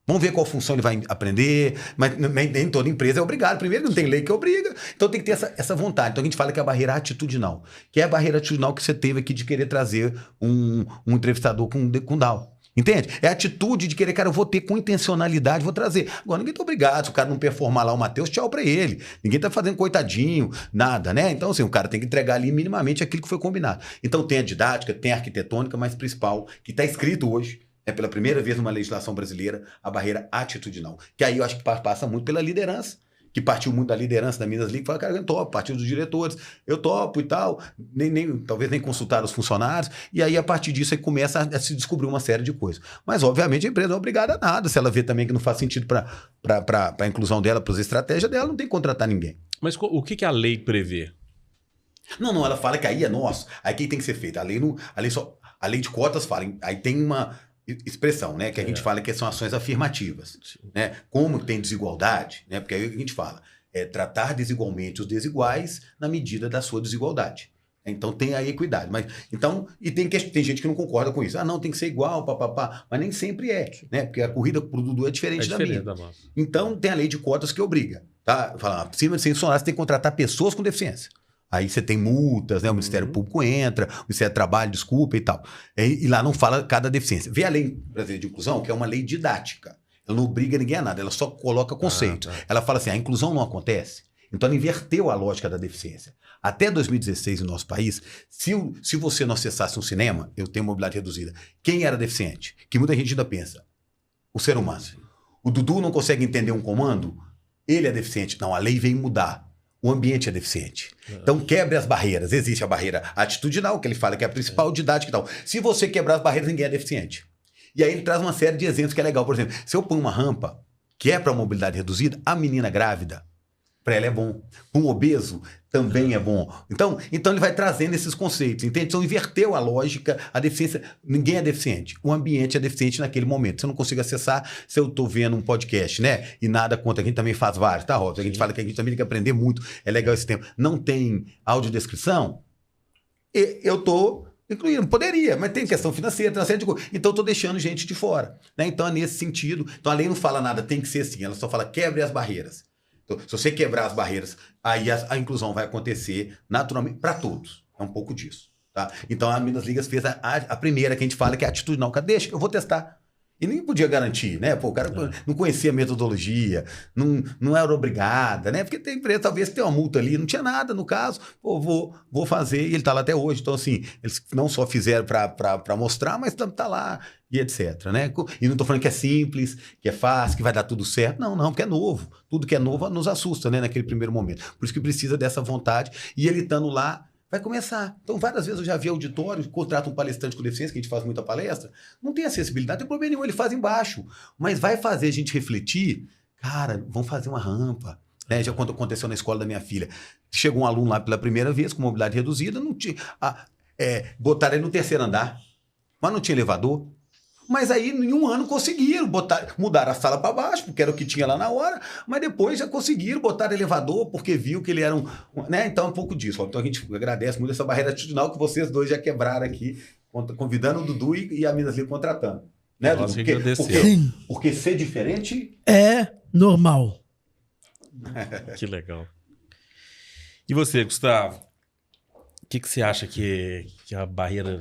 Vamos ver qual função ele vai aprender, mas nem toda empresa é obrigada. Primeiro, não tem lei que obriga, então tem que ter essa vontade. Então a gente fala que é a barreira atitudinal, que é a barreira atitudinal que você teve aqui de querer trazer um entrevistador com Down. Entende? É a atitude de querer, cara, eu vou ter com intencionalidade, vou trazer. Agora, ninguém tá obrigado. Se o cara não performar lá o Matheus, tchau pra ele. Ninguém tá fazendo coitadinho, nada, né? Então, assim, o cara tem que entregar ali minimamente aquilo que foi combinado. Então, tem a didática, tem a arquitetônica, mas principal, que tá escrito hoje, pela primeira vez numa legislação brasileira, a barreira atitudinal. Que aí eu acho que passa muito pela liderança, que partiu muito da liderança da Minas Ligas, fala, cara, eu topo, partiu dos diretores, eu topo e tal, talvez nem consultar os funcionários, e aí a partir disso aí começa a se descobrir uma série de coisas. Mas, obviamente, a empresa não é obrigada a nada, se ela vê também que não faz sentido para a inclusão dela, para as estratégias dela, não tem que contratar ninguém. Mas o que a lei prevê? Não, ela fala que aí é nosso, aí o que tem que ser feito? A lei de cotas fala, aí tem uma expressão, né, que a gente fala que são ações afirmativas, né, como tem desigualdade, né, porque aí a gente fala, tratar desigualmente os desiguais na medida da sua desigualdade. Então tem a equidade, mas então tem gente que não concorda com isso. Não, tem que ser igual, papapá, mas nem sempre né, porque a corrida pro Dudu é diferente da minha. Então tem a lei de cotas que obriga, tá? Fala, acima de 100 funcionários você tem que contratar pessoas com deficiência. Aí você tem multas, né? O Ministério Público entra, o Ministério do Trabalho, desculpa e tal. E lá não fala cada deficiência. Vê a Lei Brasileira de Inclusão, que é uma lei didática. Ela não obriga ninguém a nada, ela só coloca conceitos. Ela fala assim, a inclusão não acontece. Então ela inverteu a lógica da deficiência. Até 2016, no nosso país, se você não acessasse um cinema, eu tenho mobilidade reduzida, quem era deficiente? Que muita gente ainda pensa, o ser humano. O Dudu não consegue entender um comando, ele é deficiente. Não, a lei veio mudar. O ambiente é deficiente. Então, quebre as barreiras. Existe a barreira atitudinal, que ele fala que é a principal, didática e tal. Se você quebrar as barreiras, ninguém é deficiente. E aí ele traz uma série de exemplos que é legal. Por exemplo, se eu ponho uma rampa que é para mobilidade reduzida, a menina grávida, para ela é bom. Um obeso também é bom. Então ele vai trazendo esses conceitos, entende? Então inverteu a lógica, a deficiência, ninguém é deficiente. O ambiente é deficiente naquele momento. Se eu não consigo acessar, se eu estou vendo um podcast, né? E nada contra, a gente também faz vários, tá, Robson? A gente fala que a gente também tem que aprender muito, é legal esse tempo. Não tem audiodescrição? Eu estou incluindo, poderia, mas tem questão financeira, tem uma série de coisas. Então eu estou deixando gente de fora, né? Então é nesse sentido. Então a lei não fala nada, tem que ser assim, ela só fala quebre as barreiras. Então, se você quebrar as barreiras, aí a inclusão vai acontecer naturalmente para todos. É um pouco disso. Tá? Então, a Minas Ligas fez a primeira que a gente fala, que é a atitudinal. Deixa, eu vou testar. E nem podia garantir, né? Pô, o cara não conhecia a metodologia, não era obrigada, né? Porque tem empresa, talvez tem uma multa ali, não tinha nada no caso. Pô, vou fazer, e ele está lá até hoje. Então, assim, eles não só fizeram para mostrar, mas está lá e etc, né? E não estou falando que é simples, que é fácil, que vai dar tudo certo. Não, porque é novo. Tudo que é novo nos assusta, né? Naquele primeiro momento. Por isso que precisa dessa vontade. E ele estando lá, Vai começar. Então, várias vezes eu já vi auditório, contrata um palestrante com deficiência, que a gente faz muita palestra, não tem acessibilidade, não tem problema nenhum, ele faz embaixo. Mas vai fazer a gente refletir, cara, vamos fazer uma rampa. Né? Já quando aconteceu na escola da minha filha, chegou um aluno lá pela primeira vez, com mobilidade reduzida, não tinha, botaram ele no terceiro andar, mas não tinha elevador. Mas aí, em um ano, conseguiram mudar a sala para baixo, porque era o que tinha lá na hora, mas depois já conseguiram botar elevador, porque viu que ele era né? Então, é um pouco disso. Então, a gente agradece muito essa barreira atitudinal que vocês dois já quebraram aqui, convidando o Dudu e a Minas Livre contratando. Né, Dudu? Porque ser diferente... É normal. Que legal. E você, Gustavo? O que você acha que é a barreira...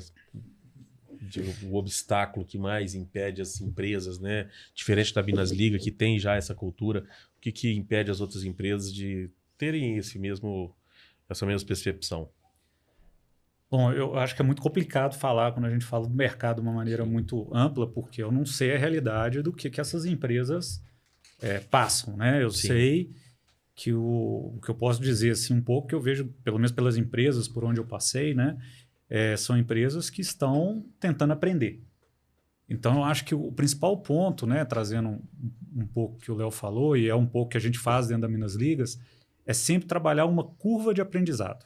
o obstáculo que mais impede as empresas, né? Diferente da Minas Liga, que tem já essa cultura, o que impede as outras empresas de terem essa mesma percepção? Bom, eu acho que é muito complicado falar quando a gente fala do mercado de uma maneira muito ampla, porque eu não sei a realidade do que essas empresas passam, né? Eu sei que o que eu posso dizer assim um pouco, que eu vejo, pelo menos pelas empresas por onde eu passei, né? São empresas que estão tentando aprender. Então, eu acho que o principal ponto, né, trazendo um pouco que o Léo falou, e é um pouco que a gente faz dentro da Minas Ligas, é sempre trabalhar uma curva de aprendizado.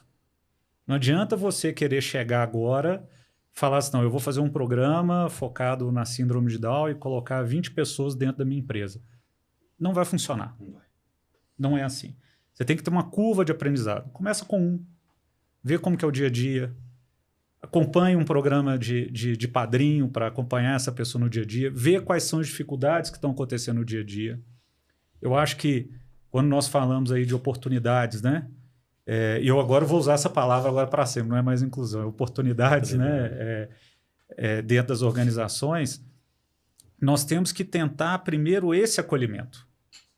Não adianta você querer chegar agora e falar assim, não, eu vou fazer um programa focado na síndrome de Down e colocar 20 pessoas dentro da minha empresa. Não vai funcionar. Não é assim. Você tem que ter uma curva de aprendizado. Começa com um, vê como que é o dia a dia, acompanhe um programa de padrinho para acompanhar essa pessoa no dia a dia, ver quais são as dificuldades que estão acontecendo no dia a dia. Eu acho que quando nós falamos aí de oportunidades, né? E eu agora vou usar essa palavra agora para sempre, não é mais inclusão, é oportunidades, né? Dentro das organizações, nós temos que tentar primeiro esse acolhimento.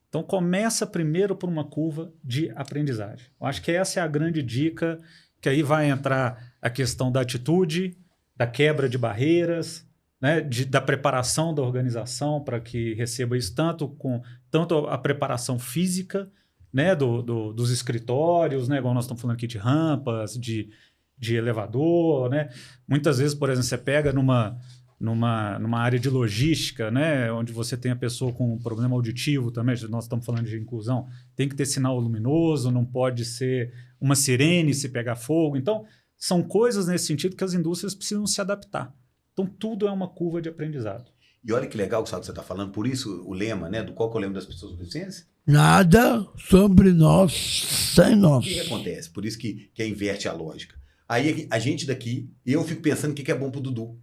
Então, começa primeiro por uma curva de aprendizagem. Eu acho que essa é a grande dica, que aí vai entrar a questão da atitude, da quebra de barreiras, né, da preparação da organização para que receba isso, tanto a preparação física, né, dos escritórios, né, igual nós estamos falando aqui de rampas, de elevador. Né? Muitas vezes, por exemplo, você pega numa área de logística, né, onde você tem a pessoa com um problema auditivo também, nós estamos falando de inclusão, tem que ter sinal luminoso, não pode ser uma sirene se pegar fogo. Então, são coisas nesse sentido que as indústrias precisam se adaptar. Então, tudo é uma curva de aprendizado. E olha que legal, sabe o que você está falando, por isso o lema, né, qual que é o lema das pessoas com deficiência? Nada sobre nós sem nós. O que acontece? Por isso que inverte a lógica. Aí a gente daqui, eu fico pensando o que é bom pro Dudu.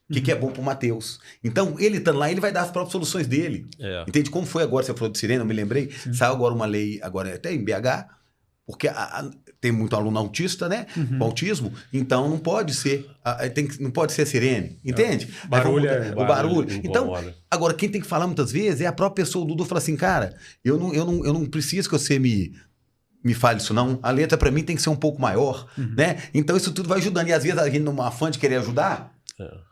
O que é bom pro Matheus. Então, ele estando lá, ele vai dar as próprias soluções dele. Entende? Como foi agora, você falou de sirene, eu me lembrei. Sim. Saiu agora uma lei, agora até em BH, porque tem muito aluno autista, né? Com autismo. Então, não pode ser não pode ser sirene. Entende? O barulho. O barulho. Então, agora, quem tem que falar muitas vezes é a própria pessoa. O Dudu fala assim, cara, eu não preciso que você me fale isso não. A letra, para mim, tem que ser um pouco maior. Né? Então, isso tudo vai ajudando. E, às vezes, a gente, numa afã de querer ajudar,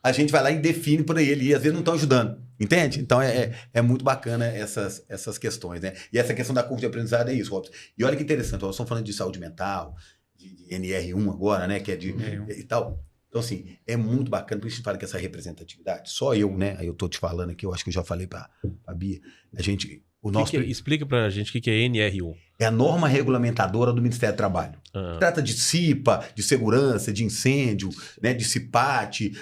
a gente vai lá e define por ele, e às vezes não estão ajudando, entende? Então é muito bacana essas questões, né? E essa questão da curva de aprendizado é isso, Robson. E olha que interessante, nós estamos falando de saúde mental, de NR1 agora, né? Que é de e tal. Então, assim, é muito bacana, por isso a gente fala que essa representatividade, só eu, né? Aí eu tô te falando aqui, eu acho que eu já falei pra Bia, explica pra gente o que é NR1. É a norma regulamentadora do Ministério do Trabalho. Trata de CIPA, de segurança, de incêndio, né, de CIPAT.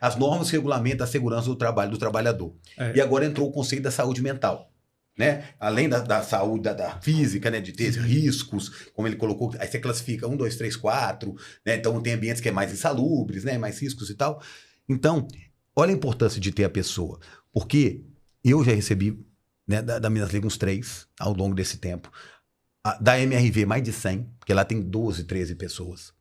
As normas regulamentam a segurança do trabalho do trabalhador. E agora entrou o conceito da saúde mental. Né? Além da saúde da física, né, de ter riscos, como ele colocou, aí você classifica 1, 2, 3, 4. Né? Então tem ambientes que é mais insalubres, né, mais riscos e tal. Então, olha a importância de ter a pessoa. Porque eu já recebi, né, da Minas Liga uns 3 ao longo desse tempo. Da MRV, mais de 100, porque lá tem 12, 13 pessoas.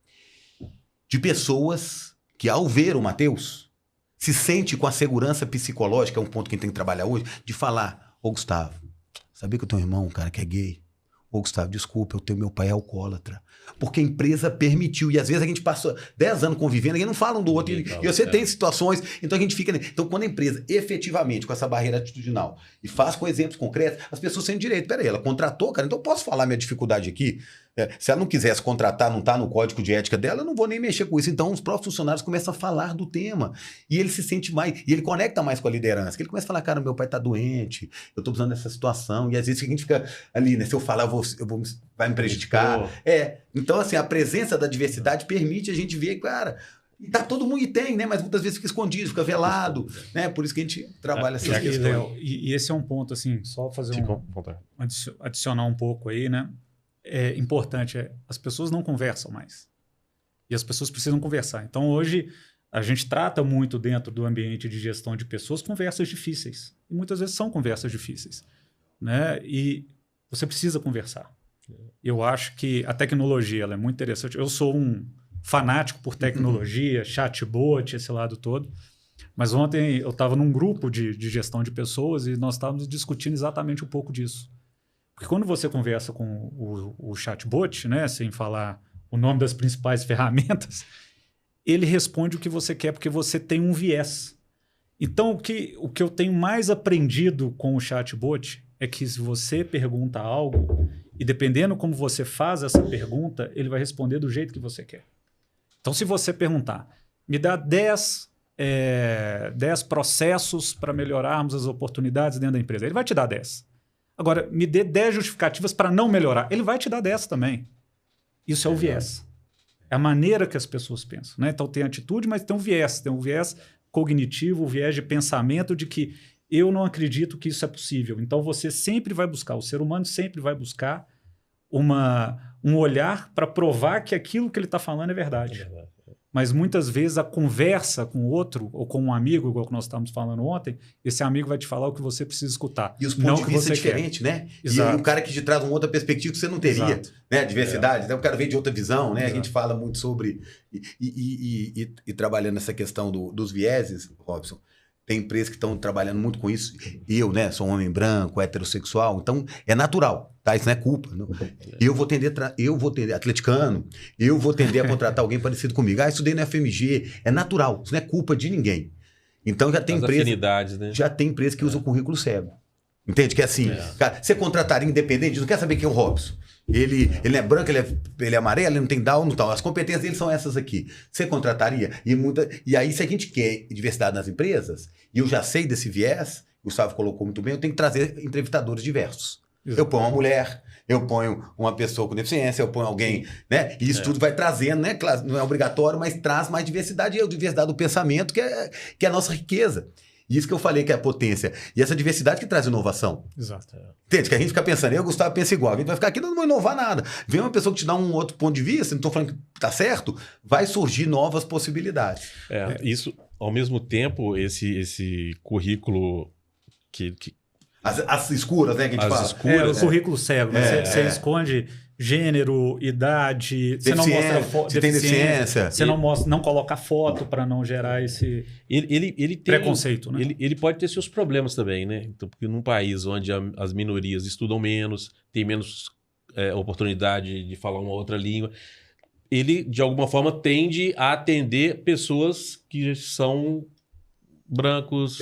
De pessoas que, ao ver o Matheus, se sente com a segurança psicológica, é um ponto que a gente tem que trabalhar hoje, de falar, ô Gustavo, sabia que eu tenho um irmão, cara, que é gay? Ô Gustavo, desculpa, meu pai é alcoólatra. Porque a empresa permitiu. E às vezes a gente passou 10 anos convivendo e não falam do outro. E você tem situações. Então a gente fica... Então quando a empresa efetivamente, com essa barreira atitudinal, e faz com exemplos concretos, as pessoas têm direito. Peraí, ela contratou, cara, então eu posso falar minha dificuldade aqui? Se ela não quisesse contratar, não está no código de ética dela, eu não vou nem mexer com isso. Então, os próprios funcionários começam a falar do tema. E ele se sente mais, e ele conecta mais com a liderança. Que ele começa a falar, cara, meu pai está doente, eu estou precisando dessa situação. E às vezes a gente fica ali, né? Se eu falar, vai me prejudicar. Então, assim, a presença da diversidade permite a gente ver, cara, e tá todo mundo, e tem, né? Mas muitas vezes fica escondido, fica velado, né? Por isso que a gente trabalha essas questões. Léo, e esse é um ponto, assim, só fazer adicionar um pouco aí, né? É importante, as pessoas não conversam mais. E as pessoas precisam conversar. Então, hoje, a gente trata muito dentro do ambiente de gestão de pessoas conversas difíceis. E muitas vezes são conversas difíceis, né? E você precisa conversar. Eu acho que a tecnologia ela é muito interessante. Eu sou um fanático por tecnologia, chatbot, esse lado todo. Mas ontem eu estava num grupo de gestão de pessoas e nós estávamos discutindo exatamente um pouco disso. Porque quando você conversa com o chatbot, né, sem falar o nome das principais ferramentas, ele responde o que você quer porque você tem um viés. Então, o que eu tenho mais aprendido com o chatbot é que se você pergunta algo e dependendo como você faz essa pergunta, ele vai responder do jeito que você quer. Então, se você perguntar, me dá 10 processos para melhorarmos as oportunidades dentro da empresa, ele vai te dar 10. Agora, me dê 10 justificativas para não melhorar. Ele vai te dar 10 também. Isso é o viés. É a maneira que as pessoas pensam, né? Então, tem atitude, mas tem um viés. Tem um viés cognitivo, um viés de pensamento de que eu não acredito que isso é possível. Então, você sempre vai buscar, o ser humano sempre vai buscar um olhar para provar que aquilo que ele está falando é verdade. Mas muitas vezes a conversa com o outro, ou com um amigo, igual que nós estávamos falando ontem, esse amigo vai te falar o que você precisa escutar. E os pontos de vista diferentes, né? Exato. E o cara que te traz uma outra perspectiva que você não teria. Exato. Né? Diversidade. Então, o cara vem de outra visão, né? Exato. A gente fala muito sobre... E trabalhando essa questão dos vieses, Robson, tem empresas que estão trabalhando muito com isso. Eu, né? Sou um homem branco, heterossexual, então é natural, tá? Isso não é culpa. Não. Eu vou tender, atleticano, eu vou tender a contratar alguém parecido comigo. Estudei no FMG, é natural, isso não é culpa de ninguém. Então já tem empresa, né? Já tem empresa que usa o currículo cego. Entende? Que é assim, cara, você contrataria independente, não quer saber quem é o Robson. Ele é branco, ele é amarelo, ele não tem Down, não tal. As competências dele são essas aqui. Você contrataria? E aí, se a gente quer diversidade nas empresas, e eu já sei desse viés, o Gustavo colocou muito bem, eu tenho que trazer entrevistadores diversos. Exato. Eu ponho uma mulher, eu ponho uma pessoa com deficiência, eu ponho alguém, né? E isso tudo vai trazendo, né? Claro, não é obrigatório, mas traz mais diversidade. E a diversidade do pensamento, que é a nossa riqueza. Isso que eu falei que é a potência. E essa diversidade que traz inovação. Exato. Entende? Que a gente fica pensando, eu, Gustavo, pensa igual. A gente vai ficar aqui, não vai inovar nada. Vem uma pessoa que te dá um outro ponto de vista, não estou falando que tá certo, vai surgir novas possibilidades. Isso, ao mesmo tempo, esse currículo que As escuras, né, que a gente fala. O currículo cego. Você esconde gênero, idade, você não mostra deficiência. Você não coloca foto para não gerar esse ele tem preconceito, né? Ele pode ter seus problemas também, né? Então, porque num país onde as minorias estudam menos, tem menos oportunidade de falar uma outra língua, ele, de alguma forma, tende a atender pessoas que são brancos,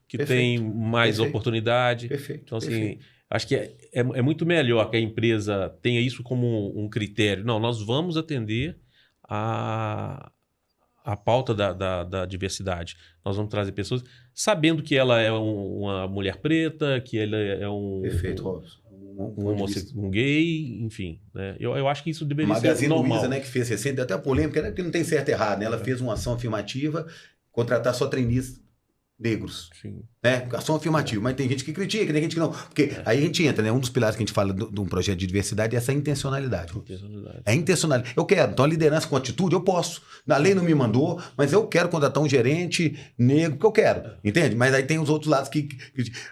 que têm mais oportunidade. Então, assim, acho que é muito melhor que a empresa tenha isso como um critério. Não, nós vamos atender a pauta da diversidade. Nós vamos trazer pessoas sabendo que ela é uma mulher preta, que ela é um gay, enfim. Né? Eu acho que isso deveria ser normal. Magazine Luiza, né, que fez recente, deu até polêmica, né, porque não tem certo e errado. Né? Ela fez uma ação afirmativa, contratar só trainees negros, né? Ação afirmativa, mas tem gente que critica, tem gente que não, porque aí a gente entra, né? Um dos pilares que a gente fala de um projeto de diversidade é essa intencionalidade. É intencionalidade. Eu quero, então a liderança com atitude, eu posso. Na lei não me mandou, mas eu quero contratar um gerente negro, porque eu quero, entende? Mas aí tem os outros lados que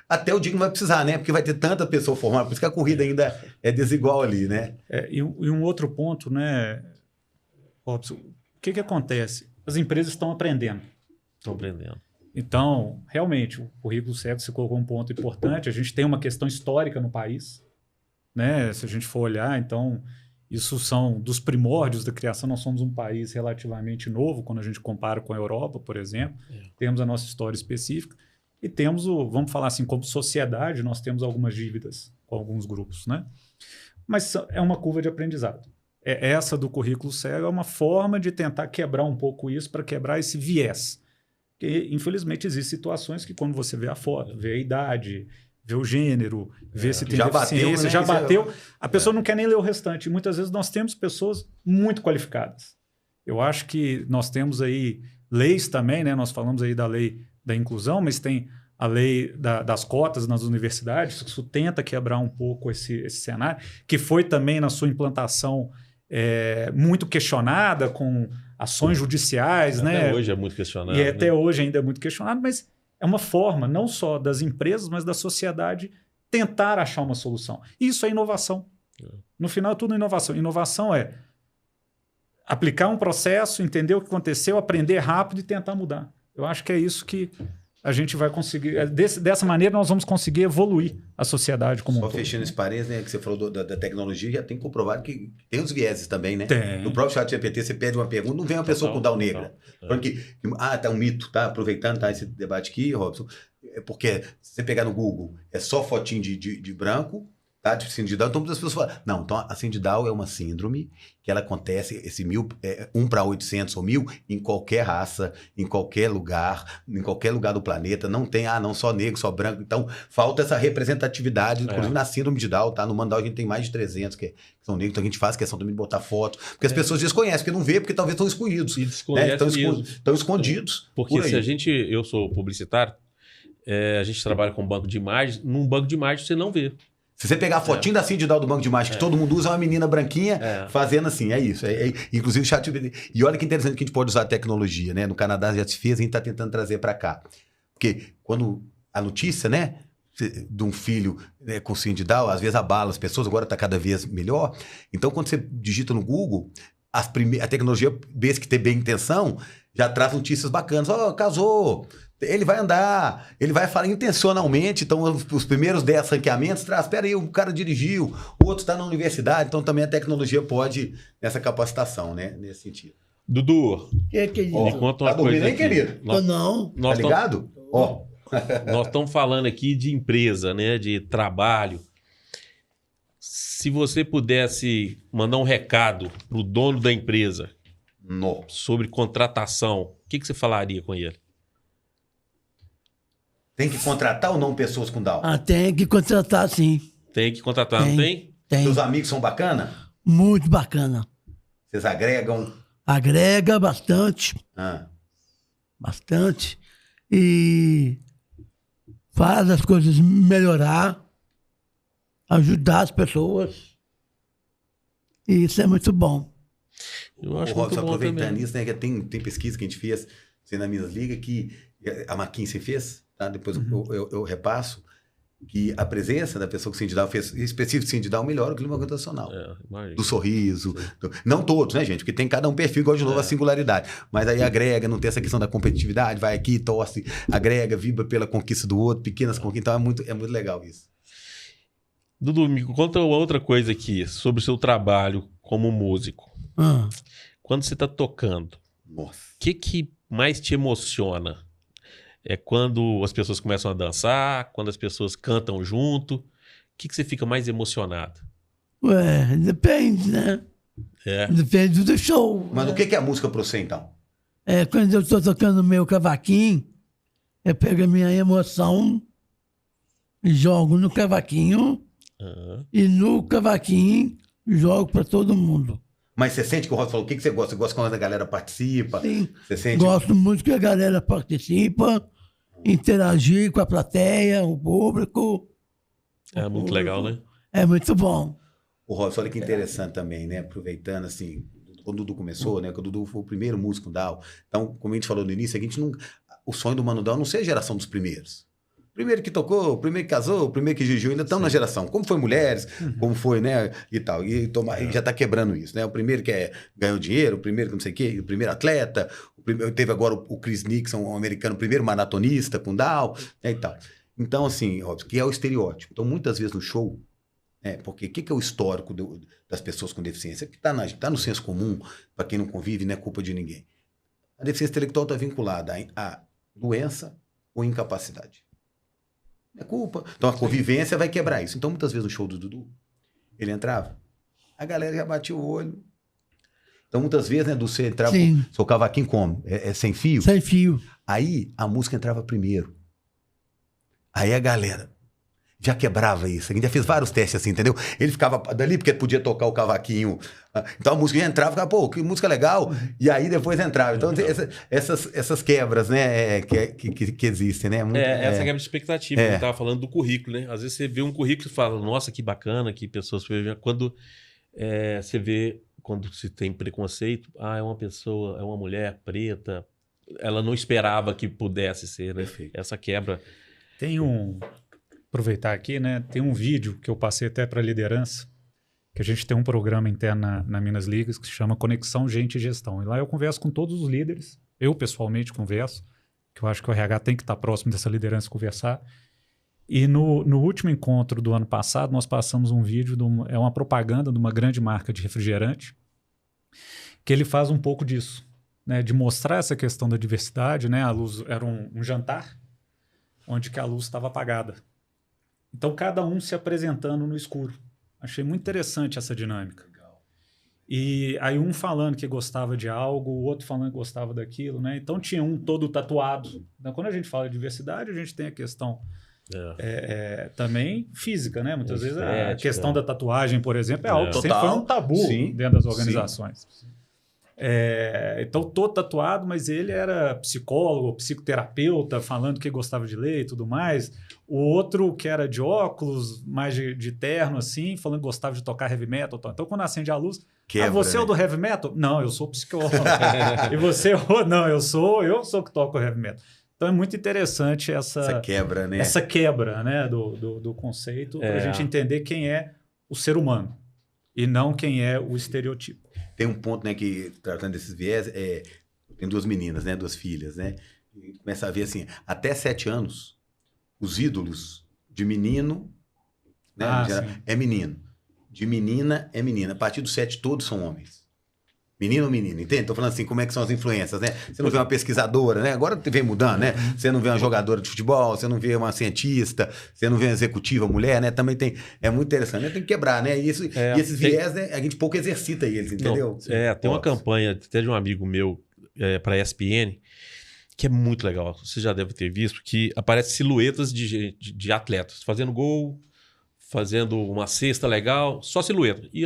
até o dia não vai precisar, né? Porque vai ter tanta pessoa formada, por isso que a corrida ainda é desigual ali, né? E um outro ponto, né, Robson, o que acontece? As empresas estão aprendendo. Então, realmente, o currículo cego você colocou um ponto importante. A gente tem uma questão histórica no país, né? Se a gente for olhar, então, isso são dos primórdios da criação. Nós somos um país relativamente novo, quando a gente compara com a Europa, por exemplo. Temos a nossa história específica e temos vamos falar assim, como sociedade, nós temos algumas dívidas com alguns grupos, né? mas é uma curva de aprendizado. Essa do currículo cego é uma forma de tentar quebrar um pouco isso, para quebrar esse viés. Porque, infelizmente, existem situações que quando você vê a foto, vê a idade, vê o gênero, vê se tem já deficiência, bateu, né? já bateu, a pessoa não quer nem ler o restante. E muitas vezes nós temos pessoas muito qualificadas. Eu acho que nós temos aí leis também, né? Nós falamos aí da lei da inclusão, mas tem a lei das cotas nas universidades, que isso tenta quebrar um pouco esse cenário, que foi também na sua implantação muito questionada, com ações judiciais, né? Até hoje é muito questionado. E até hoje ainda é muito questionado, mas é uma forma, não só das empresas, mas da sociedade tentar achar uma solução. Isso é inovação. No final é tudo inovação. Inovação é aplicar um processo, entender o que aconteceu, aprender rápido e tentar mudar. Eu acho que é isso que a gente vai conseguir. Dessa maneira, nós vamos conseguir evoluir a sociedade como um todo. Só fechando esse parênteses, né, que você falou da tecnologia, já tem comprovado que tem os vieses também, né? Tem. No próprio chat GPT, você pede uma pergunta, não vem uma pessoa com Down negra. Falando que, tá um mito, tá? Aproveitando esse debate aqui, Robson, porque se você pegar no Google, é só fotinho de branco, tá? De síndrome de Down, então muitas pessoas falam, não, então a síndrome de Down é uma síndrome que ela acontece, esse 1 para 800 ou 1000, em qualquer raça, em qualquer lugar do planeta, não tem, não só negro, só branco, então falta essa representatividade, inclusive na síndrome de Down, tá? No Mandal a gente tem mais de 300 que são negros, então a gente faz questão também de botar foto, porque as pessoas desconhecem, porque não vê, porque talvez estão excluídos. E desconhecem Estão escondidos. Porque se eu sou publicitário, a gente trabalha com banco de imagens, num banco de imagens você não vê. Se você pegar a fotinho da Cindy Down do banco de imagens, que todo mundo usa, é uma menina branquinha fazendo assim, é isso. Inclusive o chat. E olha que interessante que a gente pode usar a tecnologia, né? No Canadá já se fez, a gente está tentando trazer para cá. Porque quando a notícia, né, de um filho, né, com síndrome de Down, às vezes abala as pessoas, agora está cada vez melhor. Então, quando você digita no Google, a tecnologia, desde que tem bem intenção, já traz notícias bacanas. Casou. Ele vai andar, ele vai falar intencionalmente, então os primeiros 10 ranqueamentos traz, espera aí, o cara dirigiu, o outro está na universidade, então também a tecnologia pode nessa capacitação, né, nesse sentido. Dudu, Que é isso? me conta uma Tá dormindo coisa aí, aqui. querido? Não. Tá ligado? Nós estamos falando aqui de empresa, né, de trabalho. Se você pudesse mandar um recado pro dono da empresa sobre contratação, o que você falaria com ele? Tem que contratar ou não pessoas com Down? Tem que contratar, sim. Tem que contratar, não tem? Tem. Seus amigos são bacana? Muito bacana. Vocês agregam? Agrega bastante. Bastante. E faz as coisas melhorar, ajudar as pessoas. E isso é muito bom. Eu acho Robson, muito bom aproveitando também. isso, né, que tem pesquisa que a gente fez, você na Minas Liga, que a McKinsey fez, tá? Depois eu repasso, que a presença da pessoa com síndrome de Down, fez específico de síndrome de Down, melhora o clima organizacional. Do sorriso. Não todos, né, gente? Porque tem cada um perfil, igual de novo a singularidade. Mas aí agrega, não tem essa questão da competitividade, vai aqui, torce, agrega, vibra pela conquista do outro, pequenas conquistas. Então é muito legal isso. Dudu, me conta outra coisa aqui sobre o seu trabalho como músico. Quando você está tocando, o que mais te emociona? É quando as pessoas começam a dançar, quando as pessoas cantam junto? O que você fica mais emocionado? Depende, né? Depende do show. Mas o que é a música para você, então? Quando eu estou tocando meu cavaquinho, eu pego a minha emoção e jogo no cavaquinho. E no cavaquinho jogo para todo mundo. Mas você sente que o Robson falou, o que você gosta? Você gosta quando a galera participa? Sim, você sente... gosto muito que a galera participa, interagir com a plateia, o público. É muito legal, né? É muito bom. O Robson, olha que interessante também, né? Aproveitando, assim, quando o Dudu começou, né? Quando o Dudu foi o primeiro músico Down. Então, como a gente falou no início, a gente não... O sonho do Mano Down não ser a geração dos primeiros. Primeiro que tocou, o primeiro que casou, o primeiro que dirigiu, ainda estão na geração. Como foi mulheres, como foi, né, e tal. E já está quebrando isso, né? O primeiro que ganhou dinheiro, o primeiro que não sei o quê, o primeiro atleta, teve agora o Chris Nixon, um americano, o primeiro maratonista com Down, né, e tal. Então, assim, óbvio, que é o estereótipo. Então, muitas vezes no show, porque o que é o histórico das pessoas com deficiência? Que está no senso comum, para quem não convive, não é culpa de ninguém. A deficiência intelectual está vinculada a doença ou incapacidade. É culpa. Então a convivência vai quebrar isso. Então, muitas vezes no show do Dudu, ele entrava. A galera já batia o olho. Então, muitas vezes, né, do você entrava, Sim. seu cavaquinho como? É sem fio? Sem fio. Aí, a música entrava primeiro. Aí a galera já quebrava isso. A gente já fez vários testes assim, entendeu? Ele ficava dali porque podia tocar o cavaquinho. Então a música já entrava, ficava, pô, que música legal. E aí depois entrava. Então essas quebras, né, que existem, né? Essa quebra de expectativa. Eu estava falando do currículo, né? Às vezes você vê um currículo e fala, nossa, que bacana, que pessoas... Quando você vê, quando se tem preconceito, é uma pessoa, é uma mulher preta, ela não esperava que pudesse ser, né? Perfeito. Essa quebra... Aproveitar aqui, né? Tem um vídeo que eu passei até para a liderança, que a gente tem um programa interno na Minas Ligas que se chama Conexão Gente e Gestão. E lá eu converso com todos os líderes, eu pessoalmente converso, que eu acho que o RH tem que estar próximo dessa liderança e conversar. E no último encontro do ano passado, nós passamos um vídeo, é uma propaganda de uma grande marca de refrigerante, que ele faz um pouco disso, né? De mostrar essa questão da diversidade, né? A luz era um jantar, onde que a luz estava apagada. Então, cada um se apresentando no escuro. Achei muito interessante essa dinâmica. Legal. E aí um falando que gostava de algo, o outro falando que gostava daquilo, né? Então, tinha um todo tatuado. Então, quando a gente fala de diversidade, a gente tem a questão também física, né? Muitas vezes a questão da tatuagem, por exemplo, é algo que sempre foi um tabu dentro das organizações. Sim. Então, todo tatuado, mas ele era psicólogo, psicoterapeuta, falando que gostava de ler e tudo mais. O outro que era de óculos, mais de terno, assim, falando que gostava de tocar heavy metal. Então, quando acende a luz, você é o do heavy metal? Não, eu sou psicólogo. E você? Não, eu sou que toco heavy metal. Então, é muito interessante essa quebra, né? Essa quebra, né, do conceito, para a gente entender quem é o ser humano e não quem é o estereotipo. Tem um ponto, né, que, tratando desses viés, tem duas meninas, né, duas filhas, né? E começa a ver, assim, até 7 anos, os ídolos de menino, né, é menino. De menina é menina. A partir dos 7, todos são homens. Menino ou menina, entende? Tô falando assim, como é que são as influências, né? Você não vê uma pesquisadora, né? Agora vem mudando, né? Você não vê uma jogadora de futebol, você não vê uma cientista, você não vê uma executiva mulher, né? Também tem... É muito interessante, né? Tem que quebrar, né? E esses viés, né? A gente pouco exercita eles, entendeu? Não, tem uma campanha até de um amigo meu para a ESPN, que é muito legal. Você já deve ter visto, que aparece silhuetas de atletas fazendo gol, fazendo uma cesta legal, só silhueta. E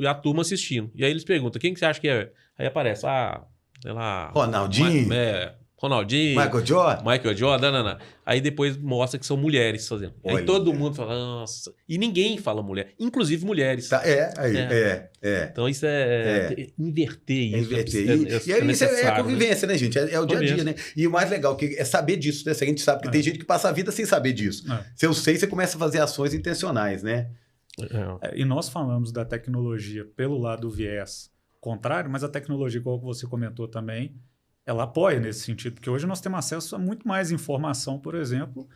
a turma assistindo. E aí eles perguntam, quem que você acha que é? Aí aparece, sei lá... Ronaldinho. Ronaldinho. Michael Jordan. Não. Aí depois mostra que são mulheres fazendo. Olha. Aí todo mundo fala, nossa... E ninguém fala mulher, inclusive mulheres. Então isso inverter isso. E aí isso é a convivência, né, gente? É o dia a dia, né? E o mais legal é saber disso, né? A gente sabe que tem gente que passa a vida sem saber disso. Se eu sei, você começa a fazer ações intencionais, né? E nós falamos da tecnologia pelo lado do viés contrário, mas a tecnologia, como você comentou também, ela apoia nesse sentido, porque hoje nós temos acesso a muito mais informação, por exemplo,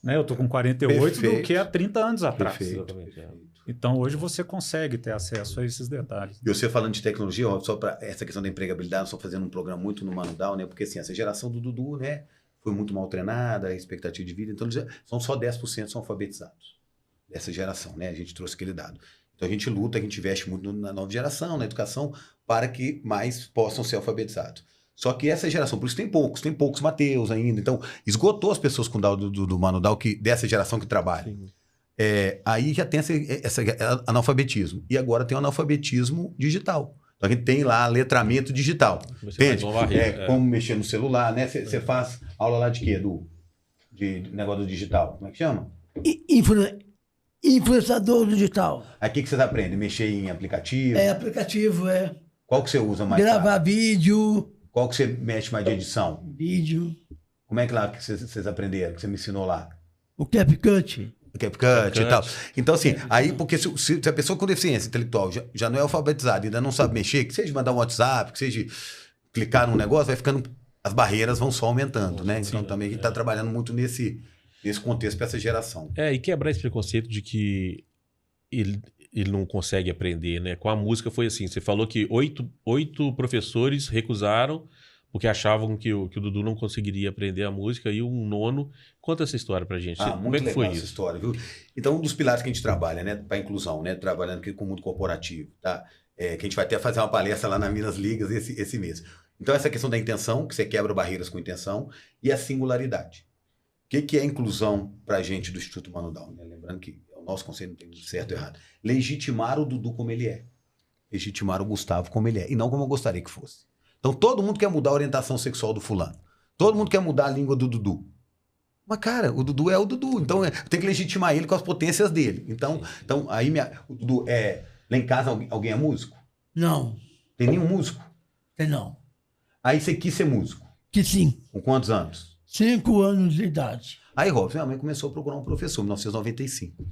né? Eu estou com 48 do que há 30 anos atrás. Então, hoje você consegue ter acesso a esses detalhes. E você falando de tecnologia, só para essa questão da empregabilidade, só fazendo um programa muito no Mano Down, né? Porque assim, essa geração do Dudu, né, foi muito mal treinada, a expectativa de vida, então são só 10% são alfabetizados dessa geração, né? A gente trouxe aquele dado. Então a gente luta, a gente investe muito na nova geração, na educação, para que mais possam ser alfabetizados. Só que essa geração, por isso tem poucos Mateus ainda. Então, esgotou as pessoas com o Down do Mano Down dessa geração que trabalha. Aí já tem esse analfabetismo. E agora tem o analfabetismo digital. Então a gente tem lá letramento digital. Entende? Como mexer no celular, né? Você faz aula lá de quê, Edu? De negócio do digital. Como é que chama? Influenciador digital. Aí o que vocês aprendem? Mexer em aplicativo? Aplicativo, Qual que você usa mais? Gravar vídeo. Qual que você mexe mais de edição? Vídeo. Como é que lá que vocês aprenderam, que você me ensinou lá? O CapCut. O CapCut e tal. Então, assim, aí, porque se a pessoa com deficiência intelectual já não é alfabetizada, ainda não sabe mexer, que seja mandar um WhatsApp, que seja clicar num negócio, vai ficando... As barreiras vão só aumentando, né? Então, também a gente está trabalhando muito nesse contexto para essa geração. E quebrar esse preconceito de que ele não consegue aprender, né? Com a música foi assim, você falou que 8 professores recusaram porque achavam que o Dudu não conseguiria aprender a música, e um nono. Conta essa história pra gente. Muito Como é que legal foi essa isso? história, viu? Então, um dos pilares que a gente trabalha, né, para inclusão, né, trabalhando aqui com o mundo corporativo, tá? Que a gente vai até fazer uma palestra lá na Minas Ligas esse mês. Então, essa questão da intenção, que você quebra barreiras com intenção, e a singularidade. O que é inclusão para a gente do Instituto Mano Brown? Né? Lembrando que o nosso conceito não tem certo ou errado. Legitimar o Dudu como ele é. Legitimar o Gustavo como ele é. E não como eu gostaria que fosse. Então, todo mundo quer mudar a orientação sexual do fulano. Todo mundo quer mudar a língua do Dudu. Mas, cara, o Dudu é o Dudu. Então, eu tenho que legitimar ele com as potências dele. Então aí o Dudu lá em casa alguém é músico? Não, Tem nenhum músico? tem não. Aí você quis ser músico. Que sim, Com quantos anos? 5 anos de idade. Aí, Robson, minha mãe começou a procurar um professor em 1995.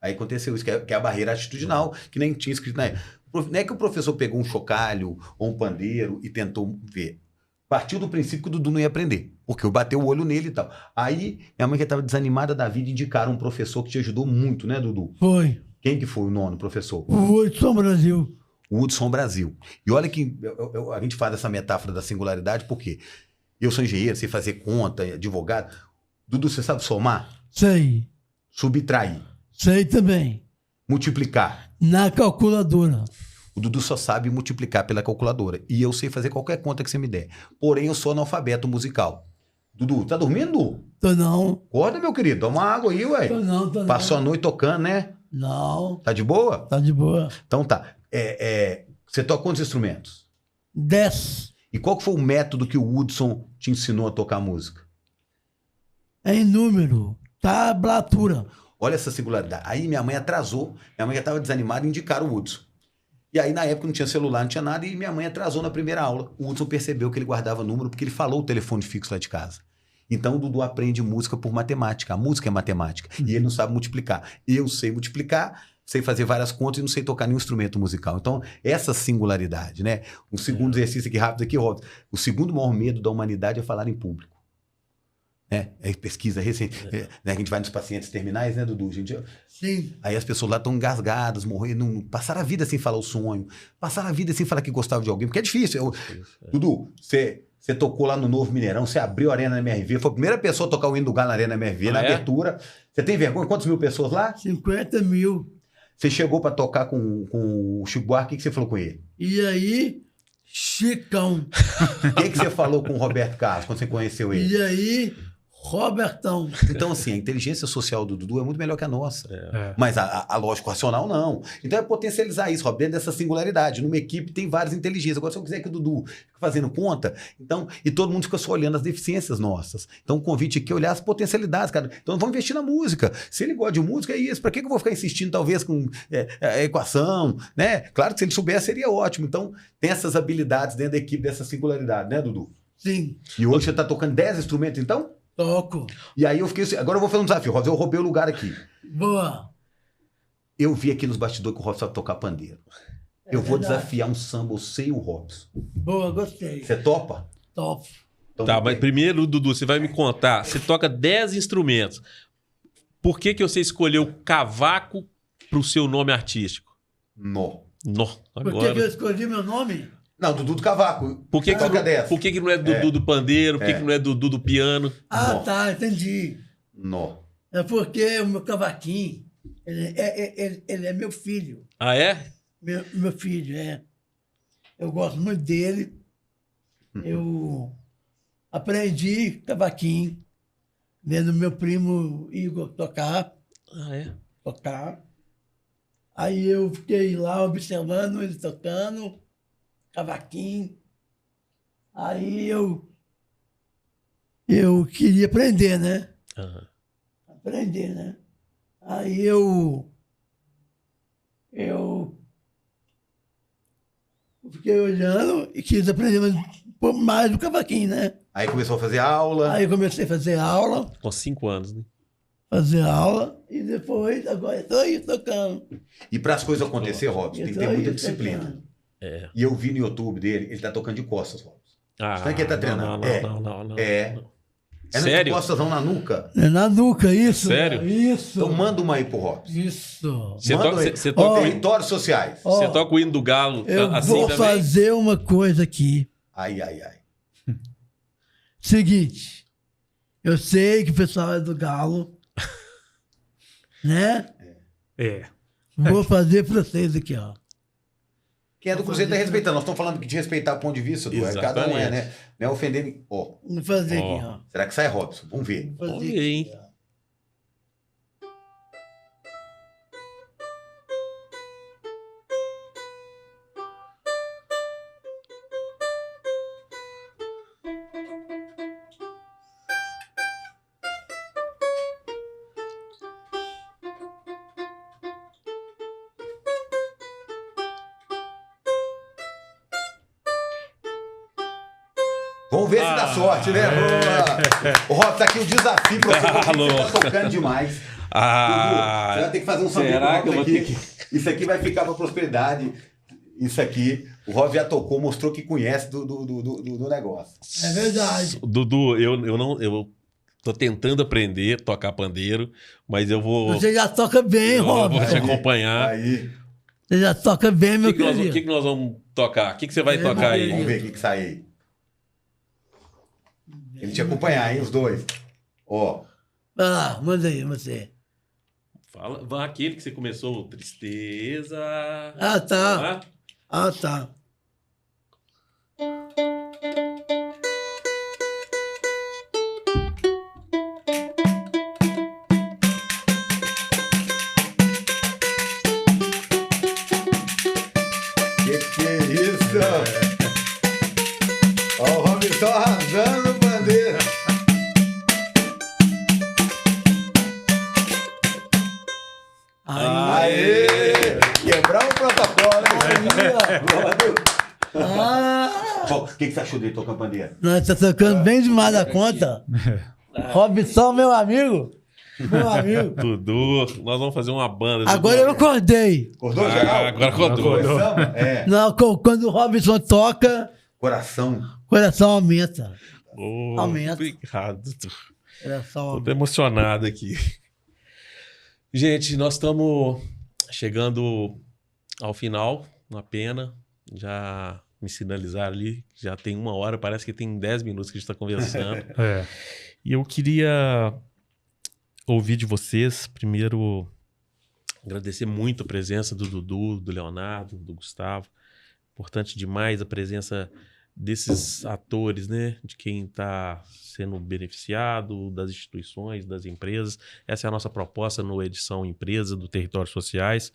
Aí aconteceu isso, que é a barreira atitudinal, que nem tinha escrito na época. Não é que o professor pegou um chocalho ou um pandeiro e tentou ver. Partiu do princípio que o Dudu não ia aprender, porque eu bateu o olho nele e tal. Aí, minha mãe que estava desanimada da vida, indicaram um professor que te ajudou muito, né, Dudu? Foi. Quem que foi o nono professor? O Hudson Brasil. O Hudson Brasil. E olha que a gente faz essa metáfora da singularidade, porque eu sou engenheiro, sei fazer conta, advogado. Dudu, você sabe somar? Sei. Subtrair? Sei também. Multiplicar? Na calculadora. O Dudu só sabe multiplicar pela calculadora. E eu sei fazer qualquer conta que você me der. Porém, eu sou analfabeto musical. Dudu, tá dormindo? Tô não. Acorda, meu querido. Toma uma água aí, ué. Tô não. Passou a noite tocando, né? Não. Tá de boa? Tá de boa. Então tá. Você toca quantos instrumentos? 10. E qual que foi o método que o Hudson te ensinou a tocar música? É em número. Tablatura. Olha essa singularidade. Aí minha mãe atrasou. Minha mãe já estava desanimada e indicaram o Hudson. E aí, na época, não tinha celular, não tinha nada, e minha mãe atrasou na primeira aula. O Hudson percebeu que ele guardava número porque ele falou o telefone fixo lá de casa. Então, o Dudu aprende música por matemática. A música é matemática. E ele não sabe multiplicar. Eu sei multiplicar, sei fazer várias contas e não sei tocar nenhum instrumento musical. Então, essa singularidade, né? Um segundo exercício aqui rápido aqui, Robson. O segundo maior medo da humanidade é falar em público. É pesquisa recente. Né? A gente vai nos pacientes terminais, né, Dudu? Sim. Aí as pessoas lá estão engasgadas, morrendo, passaram a vida sem falar o sonho, passaram a vida sem falar que gostavam de alguém, porque é difícil. Dudu, você tocou lá no Novo Mineirão, você abriu a Arena MRV, foi a primeira pessoa a tocar o hino do Galo na Arena MRV, na abertura. Você tem vergonha? Quantas mil pessoas lá? 50 mil. Você chegou para tocar com o Chico Buarque, o que você falou com ele? E aí, Chicão. O que você falou com o Roberto Carlos quando você conheceu ele? E aí, Robertão. Então, assim, a inteligência social do Dudu é muito melhor que a nossa. É. Mas a lógico racional, não. Então é potencializar isso, Rob, dentro dessa singularidade. Numa equipe tem várias inteligências. Agora, se eu quiser que o Dudu fique fazendo conta, então, e todo mundo fica só olhando as deficiências nossas. Então, o convite aqui é olhar as potencialidades, cara. Então, vamos investir na música. Se ele gosta de música, é isso. Pra que eu vou ficar insistindo, talvez, com a equação, né? Claro que se ele soubesse, seria ótimo. Então, tem essas habilidades dentro da equipe, dessa singularidade, né, Dudu? Sim. E hoje você tá tocando 10 instrumentos, então? Toco. E aí eu fiquei assim, agora eu vou fazer um desafio, Robson, eu roubei o lugar aqui. Boa. Eu vi aqui nos bastidores que o Robson sabe tocar pandeiro. Eu vou verdade. desafiar um samba, eu sei o Robson. Boa, gostei. Você topa? Top. Então, Tá, tudo mas bem. primeiro, Dudu, você vai me contar. Você toca 10 instrumentos. Por que você escolheu cavaco pro seu nome artístico? Nó. Nó, Por que agora. eu escolhi meu nome? Não, Dudu do Cavaco. Por que, toca 10? por que não é Dudu do pandeiro? Por que não é Dudu do piano? Ah, Nó. tá, entendi. Nó. É porque o meu cavaquinho, ele é meu filho. Ah, é? Meu filho, é. Eu gosto muito dele. Eu aprendi cavaquinho, vendo meu primo Igor tocar. Ah, é? Aí eu fiquei lá observando ele tocando cavaquinho. Aí eu queria aprender, né? Aham. Aprender, né? Aí eu fiquei olhando e quis aprender mais do cavaquinho, né? Aí começou a fazer aula. Aí eu comecei a fazer aula, Com 5 anos, né? e depois, agora estou aí tocando. E para as coisas acontecer, Robson, tem que ter muita disciplina. É. E eu vi no YouTube dele, ele tá tocando de costas, Robson. Ah, Sabe que ele tá treinando? Não. É de Sério? costas não na nuca. É na nuca, isso. Sério? Isso. Então manda uma aí pro Robson. Isso. Você Manda toca, aí. você toca, Ó, Territórios sociais. Ó, você toca o hino do galo eu assim vou também? fazer uma coisa aqui. Ai. Seguinte, eu sei que o pessoal é do Galo, né? Vou fazer pra vocês aqui, ó. Quem é do Cruzeiro tá respeitando. Nós estamos falando de respeitar o ponto de vista do cada um, né? Não é ofender. Ó. Vou fazer aqui, ó. Será que sai, Robson? Vamos ver. Vamos ver, hein? Vamos ver se dá sorte, né? Ô, Robson, tá aqui o desafio pra você. Você tá tocando demais. Dudu, você vai ter que fazer um será que eu vou ter que... Isso aqui vai ficar pra prosperidade. Isso aqui, o Rob já tocou, mostrou que conhece do negócio. É verdade. Dudu, eu tô tentando aprender a tocar pandeiro, mas eu vou... Você já toca bem, Rob. Vou te acompanhar. Aí. Você já toca bem, meu querido. O que nós vamos tocar? O que você vai tocar aí? Vamos ver o que sai aí. Ele te acompanhar, hein, os dois. Ó. Vai lá, manda aí, você. Fala, aquele que você começou, Tristeza. Ah, tá. Ah, tá. Que é isso? Ó, o Robson arrasando o bandeira. Aê! Quebrar o protocolo, hein? O que você achou dele tocando bandeira? Nós tá tocando bem demais da conta. Robson, meu amigo. Meu amigo. Dudu, nós vamos fazer uma banda. Agora eu acordei. Acordou, geral? Agora acordou. É. Não, quando o Robson toca, Coração. coração aumenta. Aumenta. Obrigado. Coração Tô aumenta. emocionado aqui. Gente, nós estamos chegando ao final, uma pena. Já me sinalizaram ali, já tem 1 hora, parece que tem 10 minutos que a gente está conversando. E eu queria ouvir de vocês, primeiro, agradecer muito a presença do Dudu, do Leonardo, do Gustavo. Importante demais a presença desses atores, né? De quem está sendo beneficiado, das instituições, das empresas. Essa é a nossa proposta no Edição Empresa do Territórios Sociais.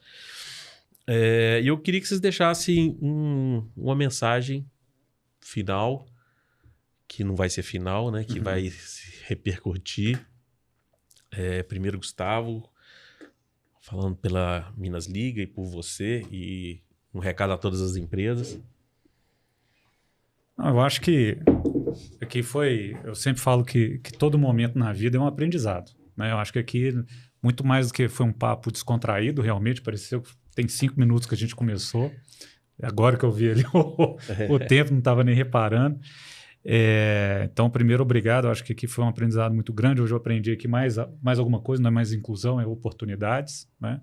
E eu queria que vocês deixassem uma mensagem final, que não vai ser final, né? Que vai se repercutir. Primeiro, Gustavo, falando pela Minas Liga e por você, e um recado a todas as empresas. Não, eu acho que aqui foi... Eu sempre falo que todo momento na vida é um aprendizado, né? Eu acho que aqui, muito mais do que foi um papo descontraído, realmente, pareceu que tem 5 minutos que a gente começou. Agora que eu vi ali o tempo, não estava nem reparando. Então, primeiro, obrigado. Eu acho que aqui foi um aprendizado muito grande. Hoje eu aprendi aqui mais alguma coisa, não é mais inclusão, é oportunidades, né?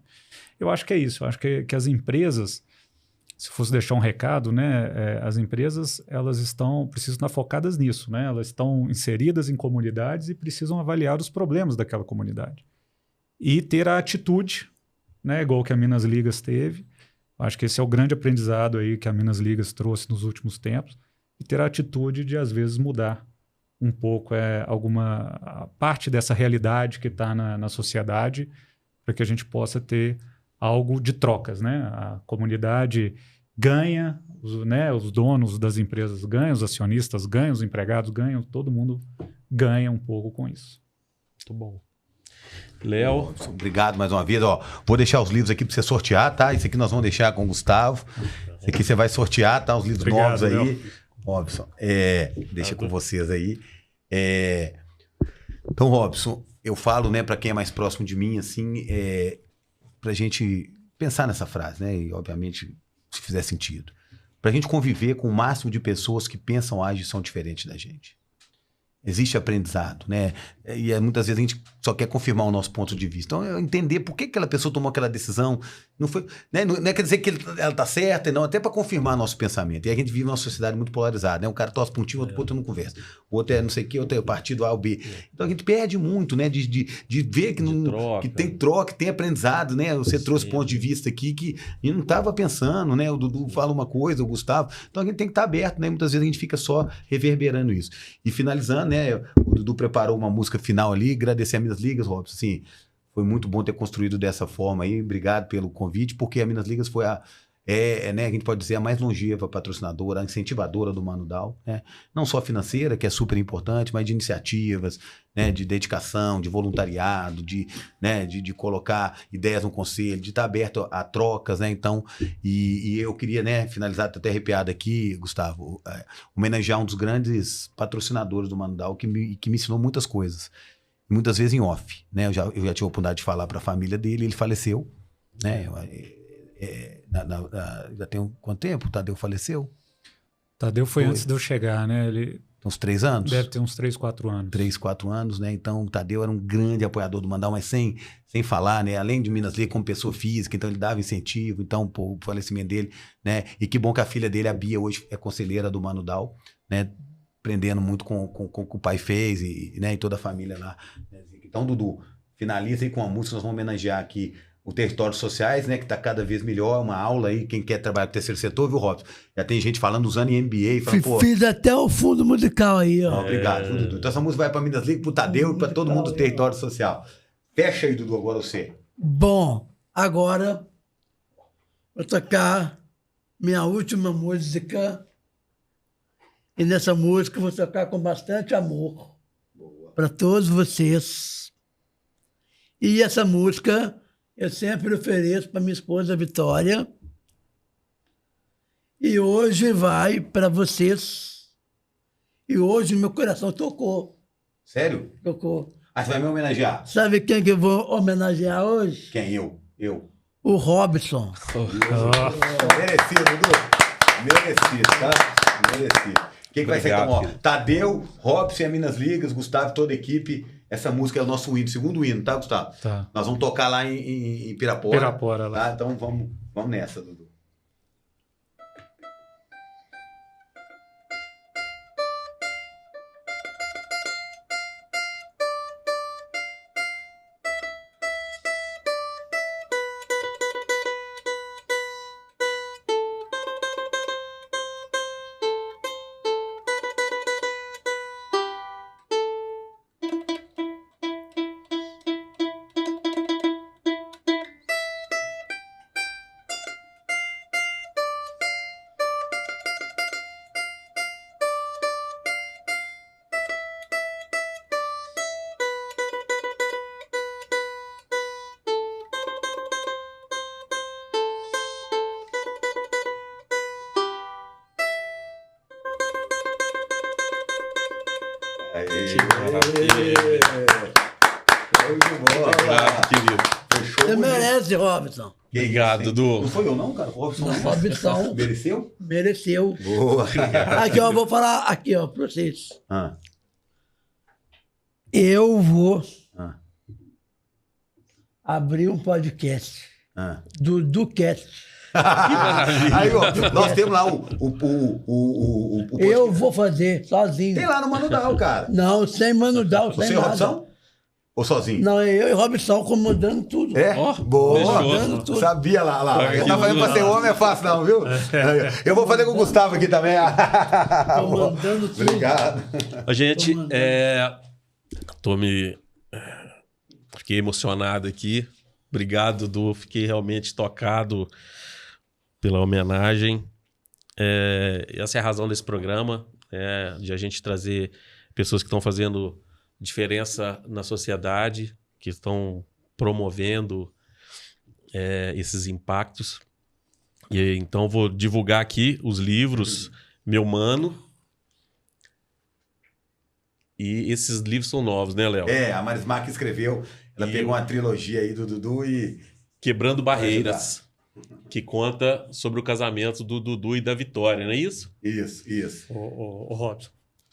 Eu acho que é isso. Eu acho que as empresas, se fosse deixar um recado, né, as empresas elas precisam estar focadas nisso, né? Elas estão inseridas em comunidades e precisam avaliar os problemas daquela comunidade. E ter a atitude, né, igual que a Minas Ligas teve. Eu acho que esse é o grande aprendizado aí que a Minas Ligas trouxe nos últimos tempos. E ter a atitude de, às vezes, mudar um pouco alguma parte dessa realidade que está na sociedade, para que a gente possa ter algo de trocas, né? A comunidade ganha, os donos das empresas ganham, os acionistas ganham, os empregados ganham, todo mundo ganha um pouco com isso. Muito bom. Léo. Obrigado mais uma vez. Ó, vou deixar os livros aqui para você sortear, tá? Isso aqui nós vamos deixar com o Gustavo. Isso aqui você vai sortear, tá? Os livros novos aí. Léo. Robson, deixa com vocês aí. Então, Robson, eu falo, né, para quem é mais próximo de mim, assim, pra gente pensar nessa frase, né? E, obviamente, se fizer sentido. Pra gente conviver com o máximo de pessoas que pensam, agem e são diferentes da gente. Existe aprendizado, né? E muitas vezes a gente só quer confirmar o nosso ponto de vista. Então, entender por que aquela pessoa tomou aquela decisão, Não foi, né? Não quer dizer que ela tá certa, não, até para confirmar nosso pensamento. E a gente vive numa sociedade muito polarizada, né? Um cara torce para um time, outro não conversa. O outro é não sei o que, outro é o partido A ou B. Então a gente perde muito, né? De ver que, que tem troca, que tem aprendizado, né? Você trouxe ponto de vista aqui que a gente não estava pensando, né? O Dudu fala uma coisa, o Gustavo. Então a gente tem que estar aberto, né? Muitas vezes a gente fica só reverberando isso. E finalizando, né? O Dudu preparou uma música final ali, agradecer a Minas Ligas, Robson, assim. Foi muito bom ter construído dessa forma aí. Obrigado pelo convite, porque a Minas Ligas foi né, a gente pode dizer, a mais longeva patrocinadora, a incentivadora do Mano Dal, né? Não só financeira, que é super importante, mas de iniciativas, né, de dedicação, de voluntariado, né, de colocar ideias no conselho, de estar aberto a trocas, né? Então, e eu queria, né, finalizar, tô até arrepiado aqui, Gustavo, homenagear um dos grandes patrocinadores do Mano Dal, que me ensinou muitas coisas. Muitas vezes em off, né? Eu já tive a oportunidade de falar para a família dele, ele faleceu, né? Já tem quanto tempo o Tadeu faleceu? Tadeu foi antes de eu chegar, né? Ele uns 3 anos? Deve ter uns 3, 4 anos. 3, 4 anos, né? Então o Tadeu era um grande apoiador do Mano Dal, mas sem falar, né? Além de Minas Ligas como pessoa física, então ele dava incentivo, então pô, o falecimento dele, né? E que bom que a filha dele, a Bia, hoje é conselheira do Mano Dal, né? Aprendendo muito com o que o pai fez né, e toda a família lá. Então, Dudu, finaliza aí com a música, nós vamos homenagear aqui o Territórios Sociais, né, que está cada vez melhor, uma aula aí, quem quer trabalhar com o terceiro setor, viu, Robson? Já tem gente falando, usando em MBA, falando, pô... Fiz até o fundo musical aí, ó. Obrigado, Dudu. Então essa música vai para Minas Ligas, pro Tadeu e para todo mundo do Território Social. Fecha aí, Dudu, agora você. Bom, agora vou tocar minha última música. E nessa música eu vou tocar com bastante amor para todos vocês. E essa música eu sempre ofereço para minha esposa Vitória. E hoje vai para vocês. E hoje meu coração tocou. Sério? Tocou. Ah, você vai me homenagear? Sabe quem que eu vou homenagear hoje? Quem? Eu. O Robson. Merecido, Dudu. Merecido, tá? Merecido. Quem que vai ser então? Ó, Tadeu, Robson e a Minas Ligas, Gustavo e toda a equipe. Essa música é o nosso hino, segundo hino, tá, Gustavo? Tá. Nós vamos tocar lá em Pirapora. Pirapora, lá. Tá? Então vamos nessa, Dudu. Obrigado, querido. Você merece, Robson. Obrigado, Dudu. Não foi eu não, cara. Robson. Robson. Mereceu? Mereceu. Boa. Aqui, ó, eu vou falar aqui, ó, para vocês. Ah. Eu vou Ah. abrir um podcast Ah. do Ducast. Aí, ó, nós temos lá o Eu vou fazer sozinho. Tem lá no Mano Dal, cara. Não, sem Mano Dal, sem Você e nada. Robson? Ou sozinho? Não, eu e Robson comandando tudo. É? Ó, Boa. fechou. Tudo. Sabia lá. Eu tava fazendo pra ser homem é fácil não, viu? Eu vou fazer com o Gustavo aqui também. Comandando tudo. Obrigado. A gente, fiquei emocionado aqui. Obrigado, Dudu. Fiquei realmente tocado pela homenagem. Essa é a razão desse programa, de a gente trazer pessoas que estão fazendo diferença na sociedade, que estão promovendo esses impactos. E então vou divulgar aqui os livros Meu Mano. E esses livros são novos, né, Léo? A Marismar que escreveu, ela pegou uma trilogia aí do Dudu e... Quebrando Barreiras, que conta sobre o casamento do Dudu e da Vitória, não é isso? Isso. O Robson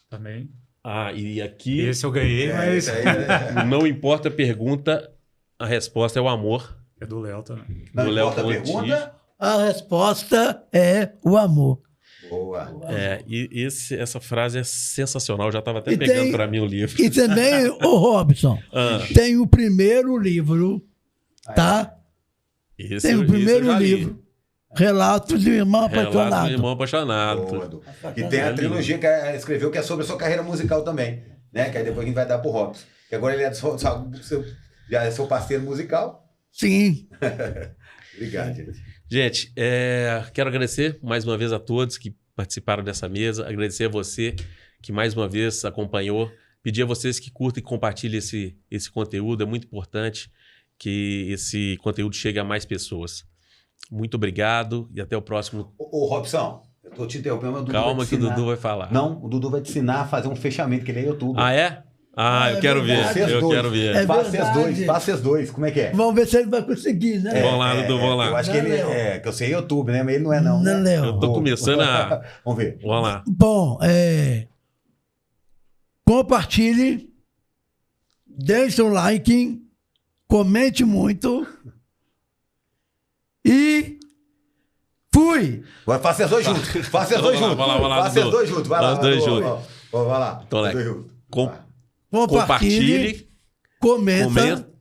também. Ah, e aqui... Esse eu ganhei, mas... Isso aí, Não importa a pergunta, a resposta é o amor. É do Léo também. Não Do Léo importa a Montijo. pergunta? A resposta é o amor. Boa. E essa frase é sensacional. Eu já estava até E pegando tem- para mim o livro. E também, ô Robson, Ah, tem o primeiro livro, tá? esse Tem eu- o esse eu primeiro já li. livro, Relatos de um Irmão Relato do Apaixonado. Irmão Apaixonado. Boa, Du. E tem a trilogia que ela escreveu que é sobre a sua carreira musical também, né? Que aí depois a gente vai dar pro Robson. Que agora ele é já é seu parceiro musical. Sim. Obrigado, gente. Gente, quero agradecer mais uma vez a todos que participaram dessa mesa. Agradecer a você que mais uma vez acompanhou. Pedir a vocês que curtam e compartilhem esse conteúdo. É muito importante que esse conteúdo chegue a mais pessoas. Muito obrigado e até o próximo. Ô, Robson, eu tô te interrompendo, mas o Dudu Calma vai te que o ensinar. Dudu vai falar. Não, o Dudu vai te ensinar a fazer um fechamento, que ele é youtuber. Ah, é? Ah, eu É quero ver. verdade. Eu Vocês quero dois. ver. É Faça vocês verdade. dois, faça vocês dois. Como é que é? Vamos ver se ele vai conseguir, né? Vamos lá, Dudu, vamos lá. Eu acho que ele Não, é, que eu sei YouTube, né? Mas ele não é, não. Não, né? Léo. Eu tô começando a... Vamos ver. Vamos lá. Bom, compartilhe, deixe um like, comente muito e fui! Agora faça vocês dois juntos. Faça vocês dois Vai lá, juntos. vai lá, Faça vocês Dudu. dois juntos. Vai lá. Nós dois Dudu, juntos. ó. Vai lá. Então, Os Leque. dois juntos. Com- Vai. Compartilhe, Compartilhe, comenta, comenta,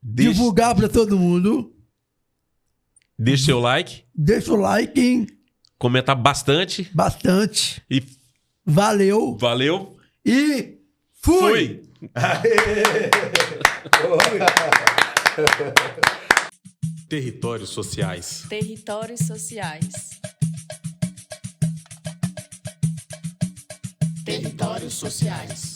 divulgar para todo mundo, deixe seu like, deixa o like, comentar bastante bastante, e valeu valeu. e fui! Fui! Territórios sociais. Territórios sociais. Territórios sociais.